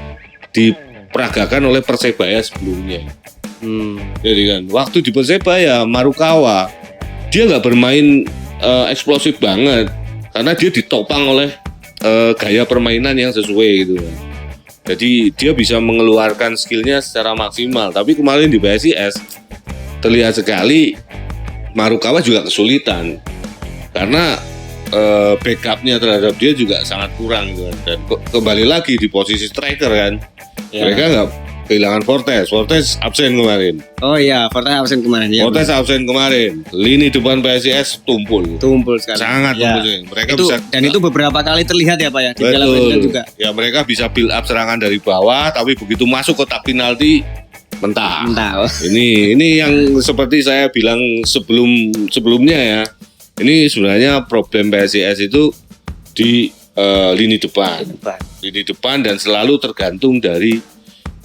diperagakan oleh Persebaya sebelumnya. Jadi kan waktu di Persebaya Marukawa dia nggak bermain eksplosif banget karena dia ditopang oleh gaya permainan yang sesuai gitu. Jadi dia bisa mengeluarkan skillnya secara maksimal. Tapi kemarin di PSIS terlihat sekali Marukawa juga kesulitan karena backupnya terhadap dia juga sangat kurang gitu. Dan kembali lagi di posisi striker kan, mereka nggak kehilangan Fortes absen kemarin. Fortes absen kemarin. Fortes absen kemarin. Lini depan PSIS tumpul sekali. Sangat tumpul. Mereka itu, bisa, dan itu beberapa kali terlihat ya Pak ya di Piala Presiden juga. Ya mereka bisa build up serangan dari bawah, tapi begitu masuk kotak penalti mentah. Ini yang seperti saya bilang sebelumnya ya. Ini sebenarnya problem PSIS itu di lini depan dan selalu tergantung dari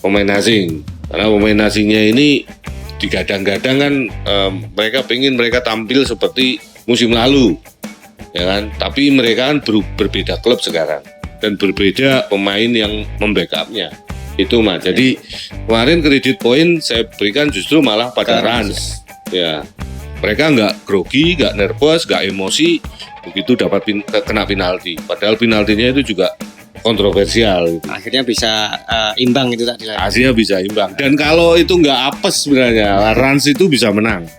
pemain asing. Karena pemain asingnya ini digadang-gadang kan mereka tampil seperti musim lalu, ya kan? Tapi mereka kan berbeda klub sekarang dan berbeda pemain yang membackupnya. Itu mah. Jadi kemarin kredit poin saya berikan justru malah pada Rans. Ya, mereka nggak grogi, nggak nervous, nggak emosi begitu dapat kena penalti. Padahal penaltinya itu juga kontroversial gitu. Akhirnya bisa imbang itu tadi. Akhirnya bisa imbang. Dan kalau itu nggak apes sebenarnya, Rans itu bisa menang.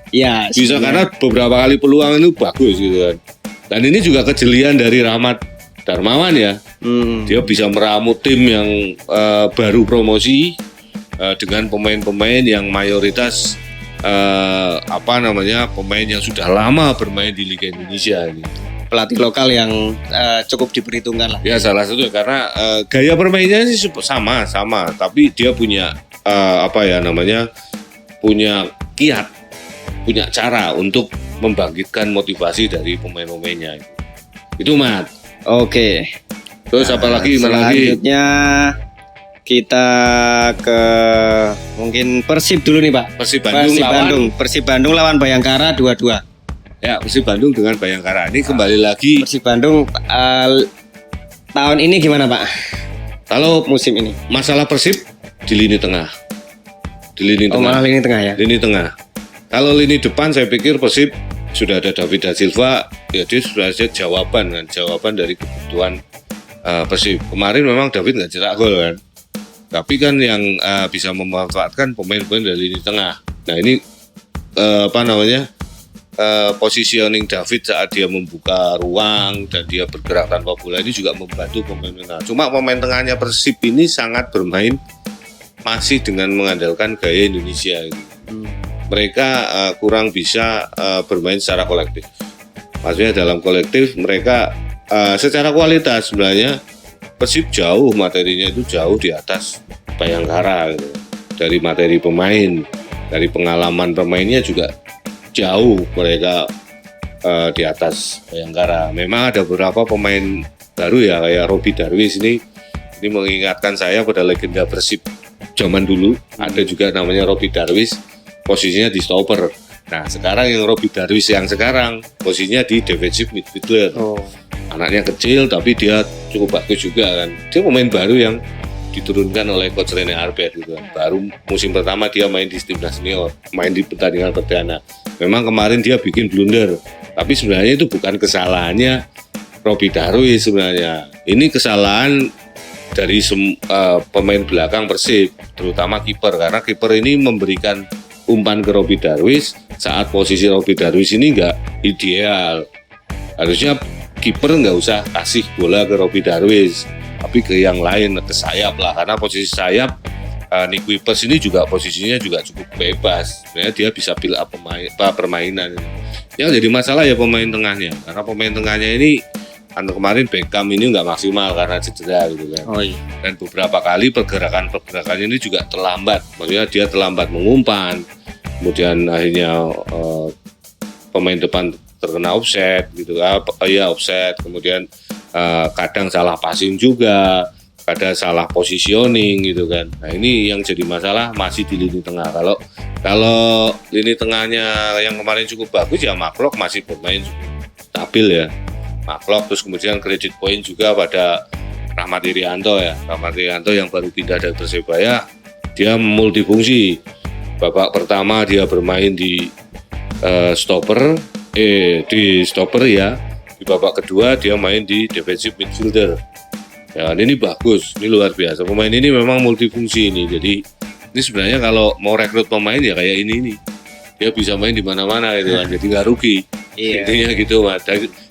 Bisa karena beberapa kali peluang itu bagus gitu kan. Dan ini juga kejelian dari Rahmat Darmawan ya. Dia bisa meramu tim yang baru promosi dengan pemain-pemain yang mayoritas pemain yang sudah lama bermain di Liga Indonesia ini. Pelatih lokal yang cukup diperhitungkan lah. Ya salah satu karena gaya permainnya sih sama, tapi dia punya punya kiat, punya cara untuk membangkitkan motivasi dari pemain-pemainnya. Itu Mat. Oke. Terus apalagi selanjutnya kita ke mungkin Persib dulu nih Pak. Persib Bandung lawan Bayangkara 2-2. Ya, Persib Bandung dengan Bayangkara ini kembali lagi. Persib Bandung tahun ini gimana Pak? Kalau musim ini masalah Persib di lini tengah. Malah lini tengah ya. Lini tengah. Kalau lini depan saya pikir Persib sudah ada David da Silva ya dia sebenarnya jawaban dari kebutuhan Persib. Kemarin memang David nggak cetak gol kan, tapi kan yang bisa memanfaatkan pemain-pemain dari lini tengah. Nah ini positioning David saat dia membuka ruang dan dia bergerak tanpa bola ini juga membantu pemain tengah. Cuma pemain tengahnya Persib ini sangat bermain masih dengan mengandalkan gaya Indonesia. Mereka kurang bisa bermain secara kolektif. Maksudnya dalam kolektif mereka secara kualitas sebenarnya Persib jauh materinya itu jauh di atas Bayangkara gitu. Dari materi pemain, dari pengalaman pemainnya juga jauh mereka di atas Bayangkara. Memang ada beberapa pemain baru ya kayak Robby Darwis ini mengingatkan saya pada legenda Persib zaman dulu. Ada juga namanya Robby Darwis, posisinya di stopper. Nah sekarang yang Robby Darwis yang sekarang posisinya di defensive midfielder. Anaknya kecil tapi dia cukup bagus juga kan. Dia pemain baru yang diturunkan oleh coach Rene Albert gitu kan. Baru musim pertama dia main di timnas senior, main di pertandingan perdana. Memang kemarin dia bikin blunder, tapi sebenarnya itu bukan kesalahannya Robby Darwis sebenarnya. Ini kesalahan dari pemain belakang Persib, terutama kiper, karena kiper ini memberikan umpan ke Robby Darwis saat posisi Robby Darwis ini nggak ideal. Harusnya kiper nggak usah kasih bola ke Robby Darwis, tapi ke yang lain, ke sayap lah, karena posisi sayap Nick Wipers ini juga posisinya juga cukup bebas. Sebenarnya dia bisa build up permainan. Yang jadi masalah ya pemain tengahnya, karena pemain tengahnya ini kemarin Beckham ini nggak maksimal karena cedera gitu kan. Dan beberapa kali pergerakan ini juga terlambat, maksudnya dia terlambat mengumpan, kemudian akhirnya pemain depan terkena offset gitu, offset, kemudian kadang salah passing juga, kadang salah positioning gitu kan. Nah ini yang jadi masalah masih di lini tengah. Kalau lini tengahnya yang kemarin cukup bagus ya Maklok masih bermain stabil ya. Maklok, terus kemudian kredit poin juga pada Rahmat Irianto ya. Rahmat Irianto yang baru pindah dari Persebaya, dia multifungsi. Babak pertama dia bermain di stopper ya. Di babak kedua dia main di defensive midfielder. Ya, ini bagus, ini luar biasa. Pemain ini memang multifungsi ini. Jadi ini sebenarnya kalau mau rekrut pemain ya kayak ini nih. Dia bisa main di mana-mana gitu kan. Jadi nggak rugi. Intinya gitu, Mas.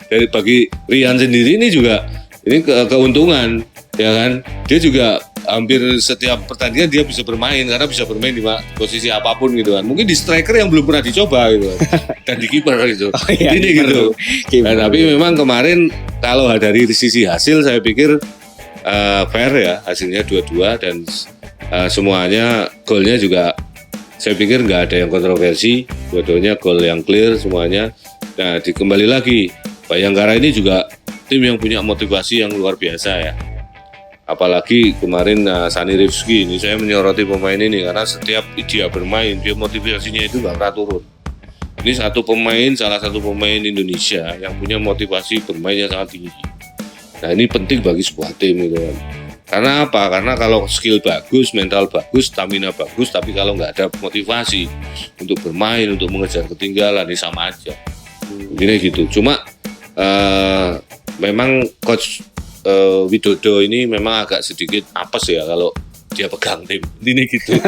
Dari bagi Rian sendiri ini juga ini keuntungan ya kan. Dia juga hampir setiap pertandingan dia bisa bermain karena bisa bermain di posisi apapun gitu kan. Mungkin di striker yang belum pernah dicoba gitu kan. Dan di kiper gitu. Ini gitu. Nah, tapi memang kemarin kalau dari sisi hasil saya pikir fair ya, hasilnya 2-2 dan semuanya golnya juga saya pikir nggak ada yang kontroversi, dua-duanya gol yang clear semuanya. Nah kembali lagi Bayangkara ini juga tim yang punya motivasi yang luar biasa ya. Apalagi kemarin Sani Rifki ini saya menyoroti pemain ini karena setiap dia bermain dia motivasinya itu nggak pernah turun. Ini salah satu pemain Indonesia yang punya motivasi bermain yang sangat tinggi. Nah ini penting bagi sebuah tim gitu kan. Karena apa? Karena kalau skill bagus, mental bagus, stamina bagus, tapi kalau nggak ada motivasi untuk bermain, untuk mengejar ketinggalan, ini sama aja. Ini gitu. Cuma memang coach Widodo ini memang agak sedikit apes ya kalau dia pegang tim ini gitu.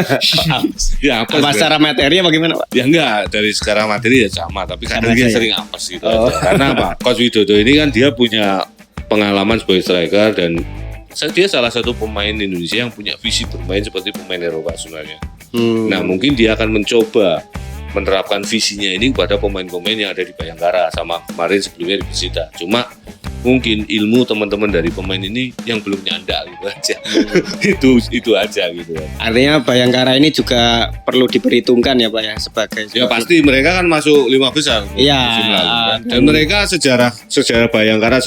Ya apes. Secara materi bagaimana Pak? Ya enggak, dari sekarang materi ya sama, tapi kadang dia sering apes gitu aja. Karena apa? Coach Widodo ini kan dia punya pengalaman sebagai striker dan dia salah satu pemain Indonesia yang punya visi bermain seperti pemain Eropa sebenarnya. Nah mungkin dia akan mencoba menerapkan visinya ini kepada pemain-pemain yang ada di Bayangkara sama kemarin sebelumnya di Persita. Cuma mungkin ilmu teman-teman dari pemain ini yang belum nyandak gitu aja. itu aja gitu. Artinya Bayangkara ini juga perlu diperhitungkan ya Pak ya sebagai. Ya pasti mereka kan masuk 5 besar. Iya. Dan mereka sejarah Bayangkara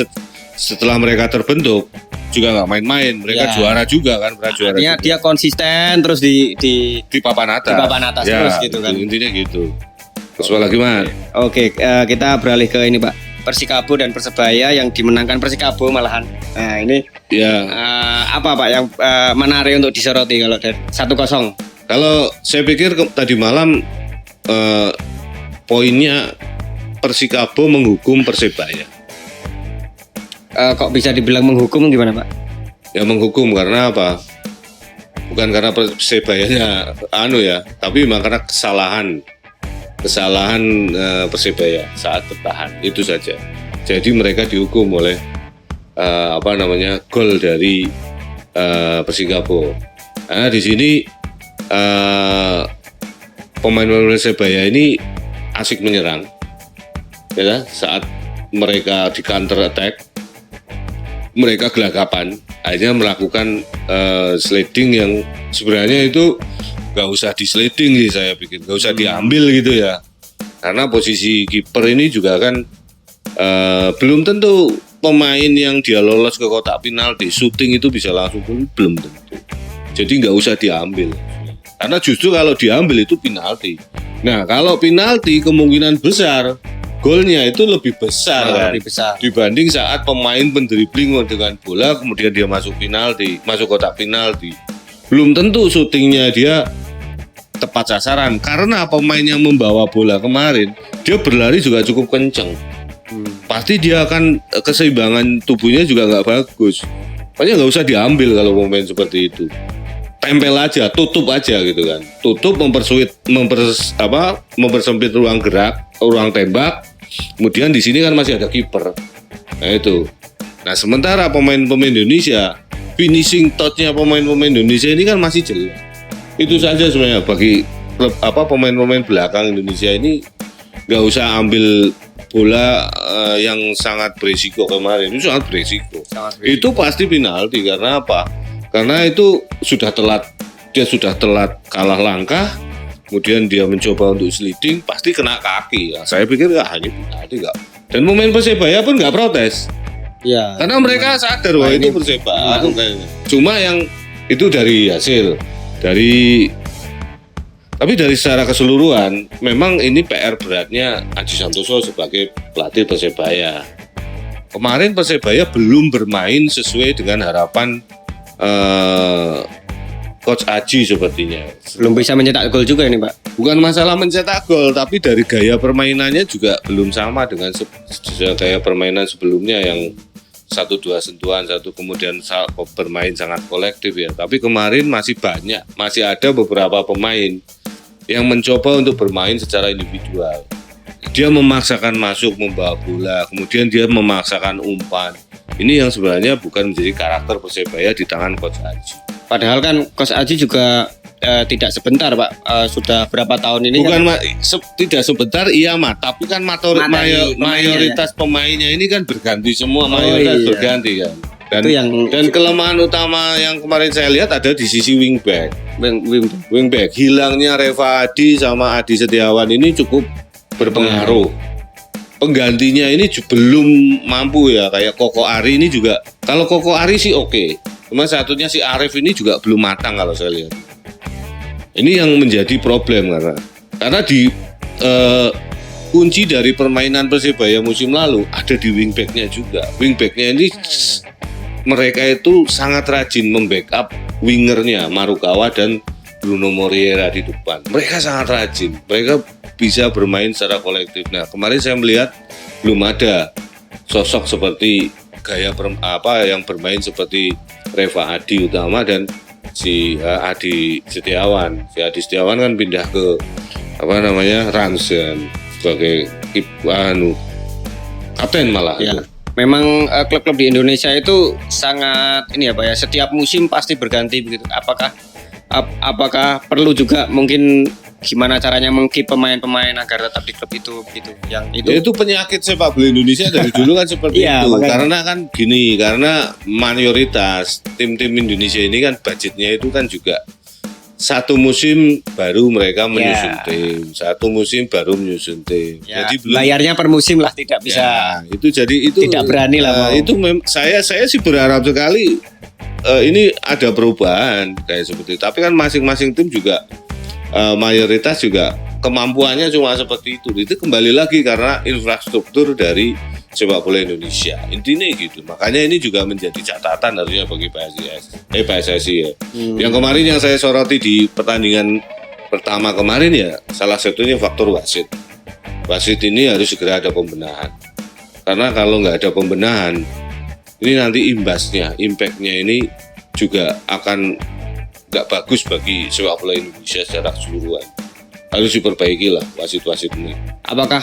setelah mereka terbentuk juga nggak main-main, mereka juara juga kan, pernah juara. Artinya dia konsisten terus di papan atas. Di papan atas ya, terus gitu kan. Intinya gitu. Terus apa lagi Mas? Oke, kita beralih ke ini Pak. Persikabo dan Persebaya yang dimenangkan Persikabo malahan. Nah ini ya apa Pak yang menarik untuk disoroti kalau dari 1-0? Kalau saya pikir tadi malam poinnya Persikabo menghukum Persebaya. Kok bisa dibilang menghukum gimana Pak? Ya menghukum karena apa? Bukan karena Persebayanya tapi memang karena kesalahan Persebaya saat bertahan, itu saja. Jadi mereka dihukum oleh gol dari Persikabo. Nah di sini pemain-pemain Persebaya ini asik menyerang, ya, saat mereka di counter attack, mereka gelagapan, akhirnya melakukan sliding yang sebenarnya itu nggak usah di sliding sih, saya pikir nggak usah diambil gitu ya, karena posisi kiper ini juga kan belum tentu pemain yang dia lolos ke kotak penalti shooting itu bisa langsung, belum tentu, jadi nggak usah diambil, karena justru kalau diambil itu penalti. Nah kalau penalti kemungkinan besar golnya itu lebih besar kan, lebih besar dibanding saat pemain pendribling dengan bola kemudian dia masuk kotak penalti. Belum tentu syutingnya dia tepat sasaran, karena pemain yang membawa bola kemarin dia berlari juga cukup kenceng. Pasti dia akan keseimbangan tubuhnya juga nggak bagus. Makanya nggak usah diambil kalau pemain seperti itu. Tempel aja, tutup aja gitu kan. Tutup, mempersempit ruang gerak, ruang tembak. Kemudian di sini kan masih ada kiper. Nah itu. Nah sementara pemain-pemain Indonesia, finishing touch-nya pemain-pemain Indonesia ini kan masih jelek. Itu saja sebenarnya bagi pemain-pemain belakang Indonesia ini, nggak usah ambil bola yang sangat berisiko kemarin. Itu sangat berisiko. Itu pasti penalti karena apa? Karena itu sudah telat kalah langkah, kemudian dia mencoba untuk sliding, pasti kena kaki. Ya, saya pikir hanya penalti enggak. Dan pemain Persebaya pun nggak protes. Ya. Karena mereka sadar bahwa itu Persebaya. Cuma yang itu dari hasil, tapi dari secara keseluruhan, memang ini PR beratnya Aji Santoso sebagai pelatih Persebaya. Kemarin Persebaya belum bermain sesuai dengan harapan Coach Aji sepertinya. Belum bisa mencetak gol juga ini Pak. Bukan masalah mencetak gol, tapi dari gaya permainannya juga belum sama dengan gaya permainan sebelumnya yang 1-2 sentuhan, kemudian bermain sangat kolektif ya. Tapi kemarin masih ada beberapa pemain yang mencoba untuk bermain secara individual. Dia memaksakan masuk membawa bola, kemudian dia memaksakan umpan. Ini yang sebenarnya bukan menjadi karakter Persebaya di tangan Coach Aji. Padahal kan Coach Aji juga tidak sebentar Pak, sudah berapa tahun ini bukan kan? Tidak sebentar iya tapi kan mayoritas pemainnya ini kan berganti semua, berganti kan. Dan kelemahan utama yang kemarin saya lihat ada di sisi wingback. Hilangnya Reva Adi sama Adi Setiawan ini cukup berpengaruh. Penggantinya ini belum mampu ya, kayak Koko Ari ini juga. Kalau Koko Ari sih oke. Cuma satunya si Arif ini juga belum matang kalau saya lihat. Ini yang menjadi problem karena di kunci dari permainan Persebaya musim lalu ada di wingbacknya juga. Wingbacknya ini mereka itu sangat rajin membackup wingernya Marukawa dan Bruno Moreira di depan. Mereka sangat rajin. Mereka bisa bermain secara kolektif. Nah, kemarin saya melihat belum ada sosok seperti yang bermain seperti Reva Adi Utama dan si Adi Setiawan. Si Adi Setiawan kan pindah ke Rans sebagai kapten malah. Ya. Memang klub-klub di Indonesia itu sangat setiap musim pasti berganti begitu. Apakah perlu juga mungkin gimana caranya mengkeep pemain-pemain agar tetap di klub itu begitu? Itu penyakit sepak bola Indonesia dari dulu kan seperti itu. Makanya. Karena mayoritas tim-tim Indonesia ini kan budgetnya itu kan juga satu musim baru mereka menyusun tim, satu musim baru menyusun tim. Ya, jadi bayarnya per musim lah, tidak bisa. Itu tidak berani lah. Saya sih berharap sekali ini ada perubahan kayak seperti itu. Tapi kan masing-masing tim juga mayoritas juga kemampuannya cuma seperti itu. Itu kembali lagi karena infrastruktur dari sepak bola Indonesia. Intinya gitu. Makanya ini juga menjadi catatan harusnya bagi PSSI ya. Yang kemarin yang saya soroti di pertandingan pertama kemarin ya salah satunya faktor wasit. wasit ini harus segera ada pembenahan. Karena kalau nggak ada pembenahan, ini nanti imbasnya, impactnya ini juga akan nggak bagus bagi sepak bola Indonesia secara keseluruhan. Harus diperbaiki lah wasit-wasit ini. Apakah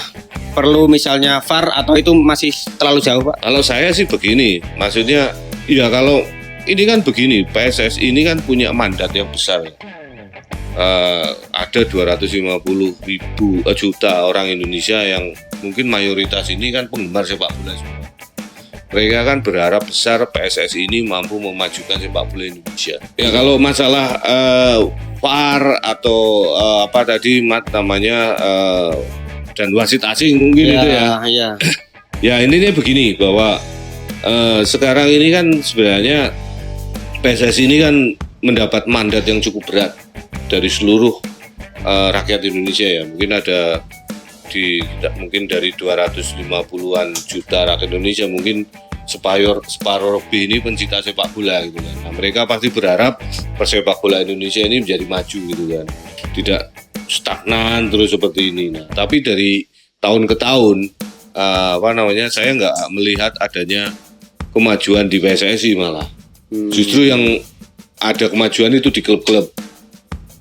perlu misalnya VAR atau itu masih terlalu jauh, Pak? Kalau saya sih begini, maksudnya ya kalau ini kan begini, PSSI ini kan punya mandat yang besar. Ada 250 juta orang Indonesia yang mungkin mayoritas ini kan penggemar sepak bola semua. Mereka kan berharap besar PSSI ini mampu memajukan sepak bola Indonesia. Ya kalau masalah VAR atau apa tadi namanya dan wasit asing mungkin itu ya. Iya. Ya ini begini bahwa sekarang ini kan sebenarnya PSSI ini kan mendapat mandat yang cukup berat dari seluruh rakyat Indonesia ya. Mungkin ada mungkin dari 250-an juta rakyat Indonesia, mungkin separuh lebih ini pencinta sepak bola gitu kan. Nah, mereka pasti berharap persepak bola Indonesia ini menjadi maju gitu kan. Tidak stagnan terus seperti ini. Nah, tapi dari tahun ke tahun saya nggak melihat adanya kemajuan di PSSI malah. Justru yang ada kemajuan itu di klub-klub.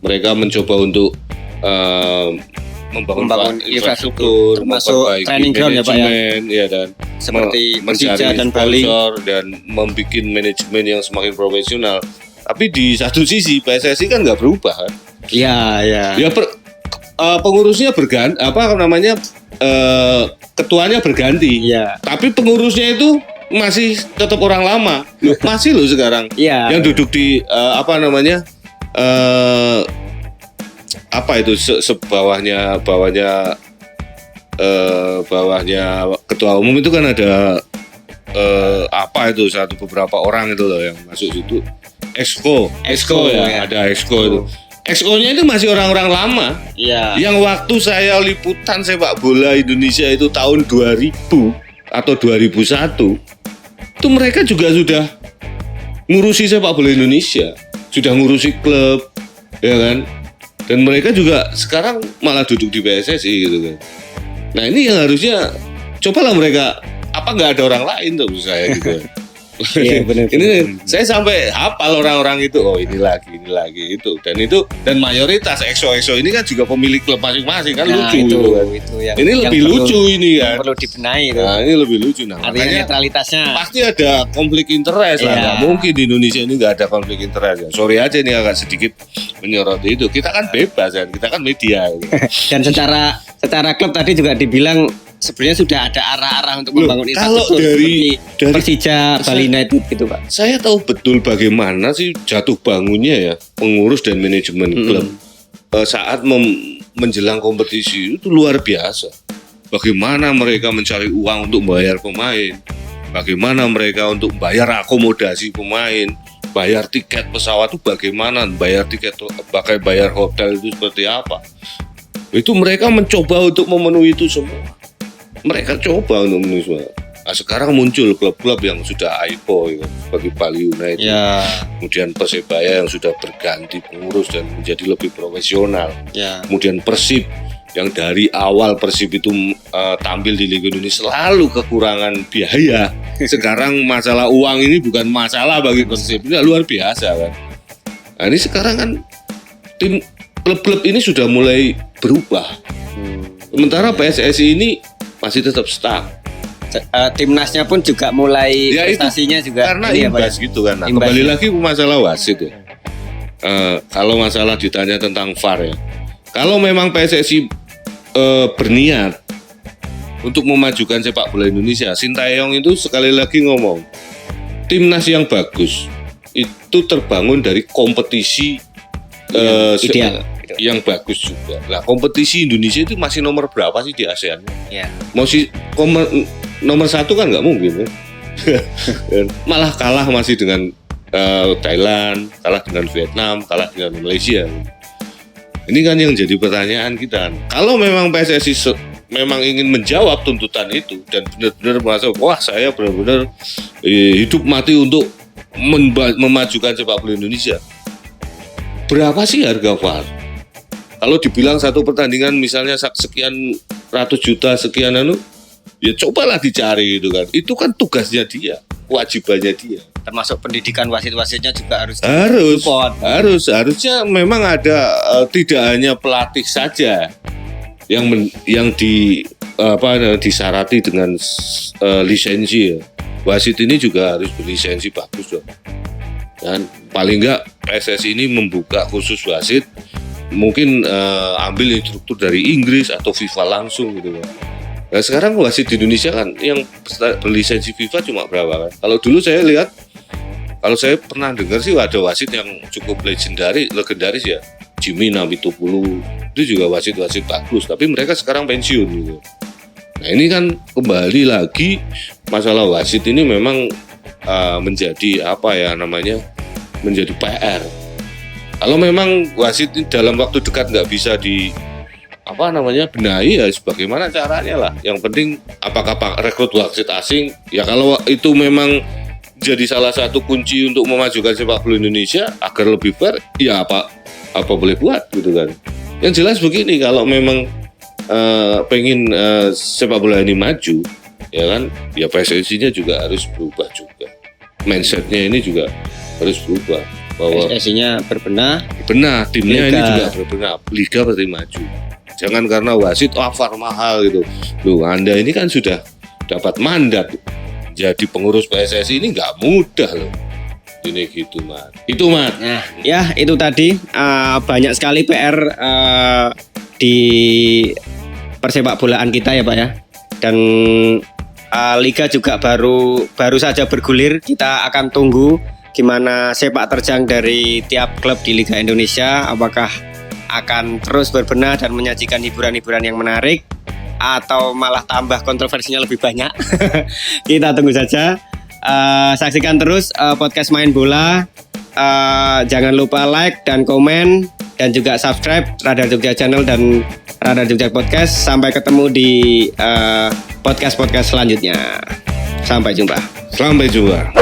Mereka mencoba untuk membangun infrastruktur, termasuk training ground ya Pak ya, dan seperti Persija dan Bali dan membuat manajemen yang semakin profesional. Tapi di satu sisi PSSI kan nggak berubah kan? Iya. Ya pengurusnya berganti, ketuanya berganti. Iya. Tapi pengurusnya itu masih tetap orang lama. Masih loh sekarang. Iya. Yang duduk di bawahnya ketua umum itu kan ada beberapa orang itu loh yang masuk situ. Exco ya, ada Exco itu. Exco-nya itu masih orang-orang lama. Iya. Yang waktu saya liputan sepak bola Indonesia itu tahun 2000 atau 2001, itu mereka juga sudah ngurusi sepak bola Indonesia, sudah ngurusi klub, ya kan? Dan mereka juga sekarang malah duduk di PSSI gitu kan. Nah ini yang harusnya cobalah mereka, apa nggak ada orang lain tuh saya gitu. Iya benar. Ini saya sampai hafal orang-orang itu. Oh ini lagi itu dan mayoritas EXO ini kan juga pemilik klub masing-masing kan. Nah, lucu itu, gitu kan. Itu yang, ini yang lebih lucu ini kan. Perlu dibenahi itu. Nah ini lebih lucu. Nah, artinya makanya netralitasnya pasti ada konflik interest lah. Nggak mungkin di Indonesia ini nggak ada konflik interest ya. Sorry aja nih agak sedikit menyoroti itu. Kita kan bebas kan, kita kan media. Gitu. Dan secara klub tadi juga dibilang sebenarnya sudah ada arah-arah untuk membangun infrastruktur dari Persija Bali United gitu Pak. Saya tahu betul bagaimana sih jatuh bangunnya ya pengurus dan manajemen klub saat menjelang kompetisi itu luar biasa. Bagaimana mereka mencari uang untuk bayar pemain, bagaimana mereka untuk bayar akomodasi pemain, bayar tiket pesawat itu bagaimana, bayar tiket bayar hotel itu seperti apa. Itu mereka mencoba untuk memenuhi itu semua. Mereka coba untuk memenuhi semua. Nah, sekarang muncul klub-klub yang sudah IPO ya, seperti Bali United, kemudian Persebaya yang sudah berganti pengurus dan menjadi lebih profesional, kemudian Persib yang dari awal Persib itu tampil di Liga Indonesia selalu kekurangan biaya. Sekarang masalah uang ini bukan masalah bagi Persib, ini luar biasa kan. Nah ini sekarang kan tim klub-klub ini sudah mulai berubah. Sementara PSSI ini masih tetap stuck. Timnasnya pun juga mulai prestasinya juga karena imbas gitu kan. Nah, kembali lagi ke masalah wasit ya. Kalau masalah ditanya tentang VAR ya. Kalau memang PSSI berniat untuk memajukan sepak bola Indonesia, Sintayong itu sekali lagi ngomong, timnas yang bagus itu terbangun dari kompetisi ideal. Yang bagus juga. Lah kompetisi Indonesia itu masih nomor berapa sih di ASEAN? Ya. Masih nomor 1 kan nggak mungkin ya. Malah kalah masih dengan Thailand, kalah dengan Vietnam, kalah dengan Malaysia. Ini kan yang jadi pertanyaan kita. Kalau memang PSSI memang ingin menjawab tuntutan itu dan benar-benar merasa wah saya benar-benar hidup mati untuk memajukan sepak bola Indonesia. Berapa sih harga VAR? Kalau dibilang satu pertandingan misalnya sekian ratus juta sekian ya cobalah dicari gitu kan. Itu kan tugasnya dia, kewajibannya dia. Termasuk pendidikan wasit-wasitnya juga harus harusnya memang ada tidak hanya pelatih saja yang disarati dengan lisensi ya. Wasit ini juga harus berlisensi bagus dong. Dan paling enggak PSSI ini membuka khusus wasit, mungkin ambil instruktur dari Inggris atau FIFA langsung gitu kan. Nah sekarang wasit di Indonesia kan yang berlisensi FIFA cuma berapa kan? Kalau dulu saya lihat, kalau saya pernah dengar sih ada wasit yang cukup legendaris ya, Jimmy Namitopulu, itu juga wasit-wasit bagus, tapi mereka sekarang pensiun gitu. Nah ini kan kembali lagi masalah wasit ini memang menjadi menjadi PR. Kalau memang wasit ini dalam waktu dekat nggak bisa benahi ya sebagaimana caranya lah. Yang penting apakah rekrut wasit asing ya, kalau itu memang jadi salah satu kunci untuk memajukan sepak bola Indonesia agar lebih fair ya apa boleh buat gitu kan. Yang jelas begini, kalau memang pengen sepak bola ini maju ya kan, ya PSSI-nya juga harus berubah juga, mindsetnya ini juga harus berubah, bahwa PSSI-nya berbenah, timnya ini juga berbenah, liga pasti maju. Jangan karena wasit VAR mahal gitu. Loh, Anda ini kan sudah dapat mandat jadi pengurus PSSI, ini nggak mudah loh. Ini gitu, Mat. Itu, Mat. Nah, ya itu tadi banyak sekali PR di persepak bolaan kita ya Pak ya. Dan liga juga baru saja bergulir. Kita akan tunggu gimana sepak terjang dari tiap klub di Liga Indonesia. Apakah akan terus berbenah dan menyajikan hiburan-hiburan yang menarik, atau malah tambah kontroversinya lebih banyak. Kita tunggu saja. Saksikan terus podcast Main Bola. Jangan lupa like dan komen, dan juga subscribe Radar Jogja Channel dan Radar Jogja Podcast. Sampai ketemu di podcast selanjutnya. Sampai jumpa.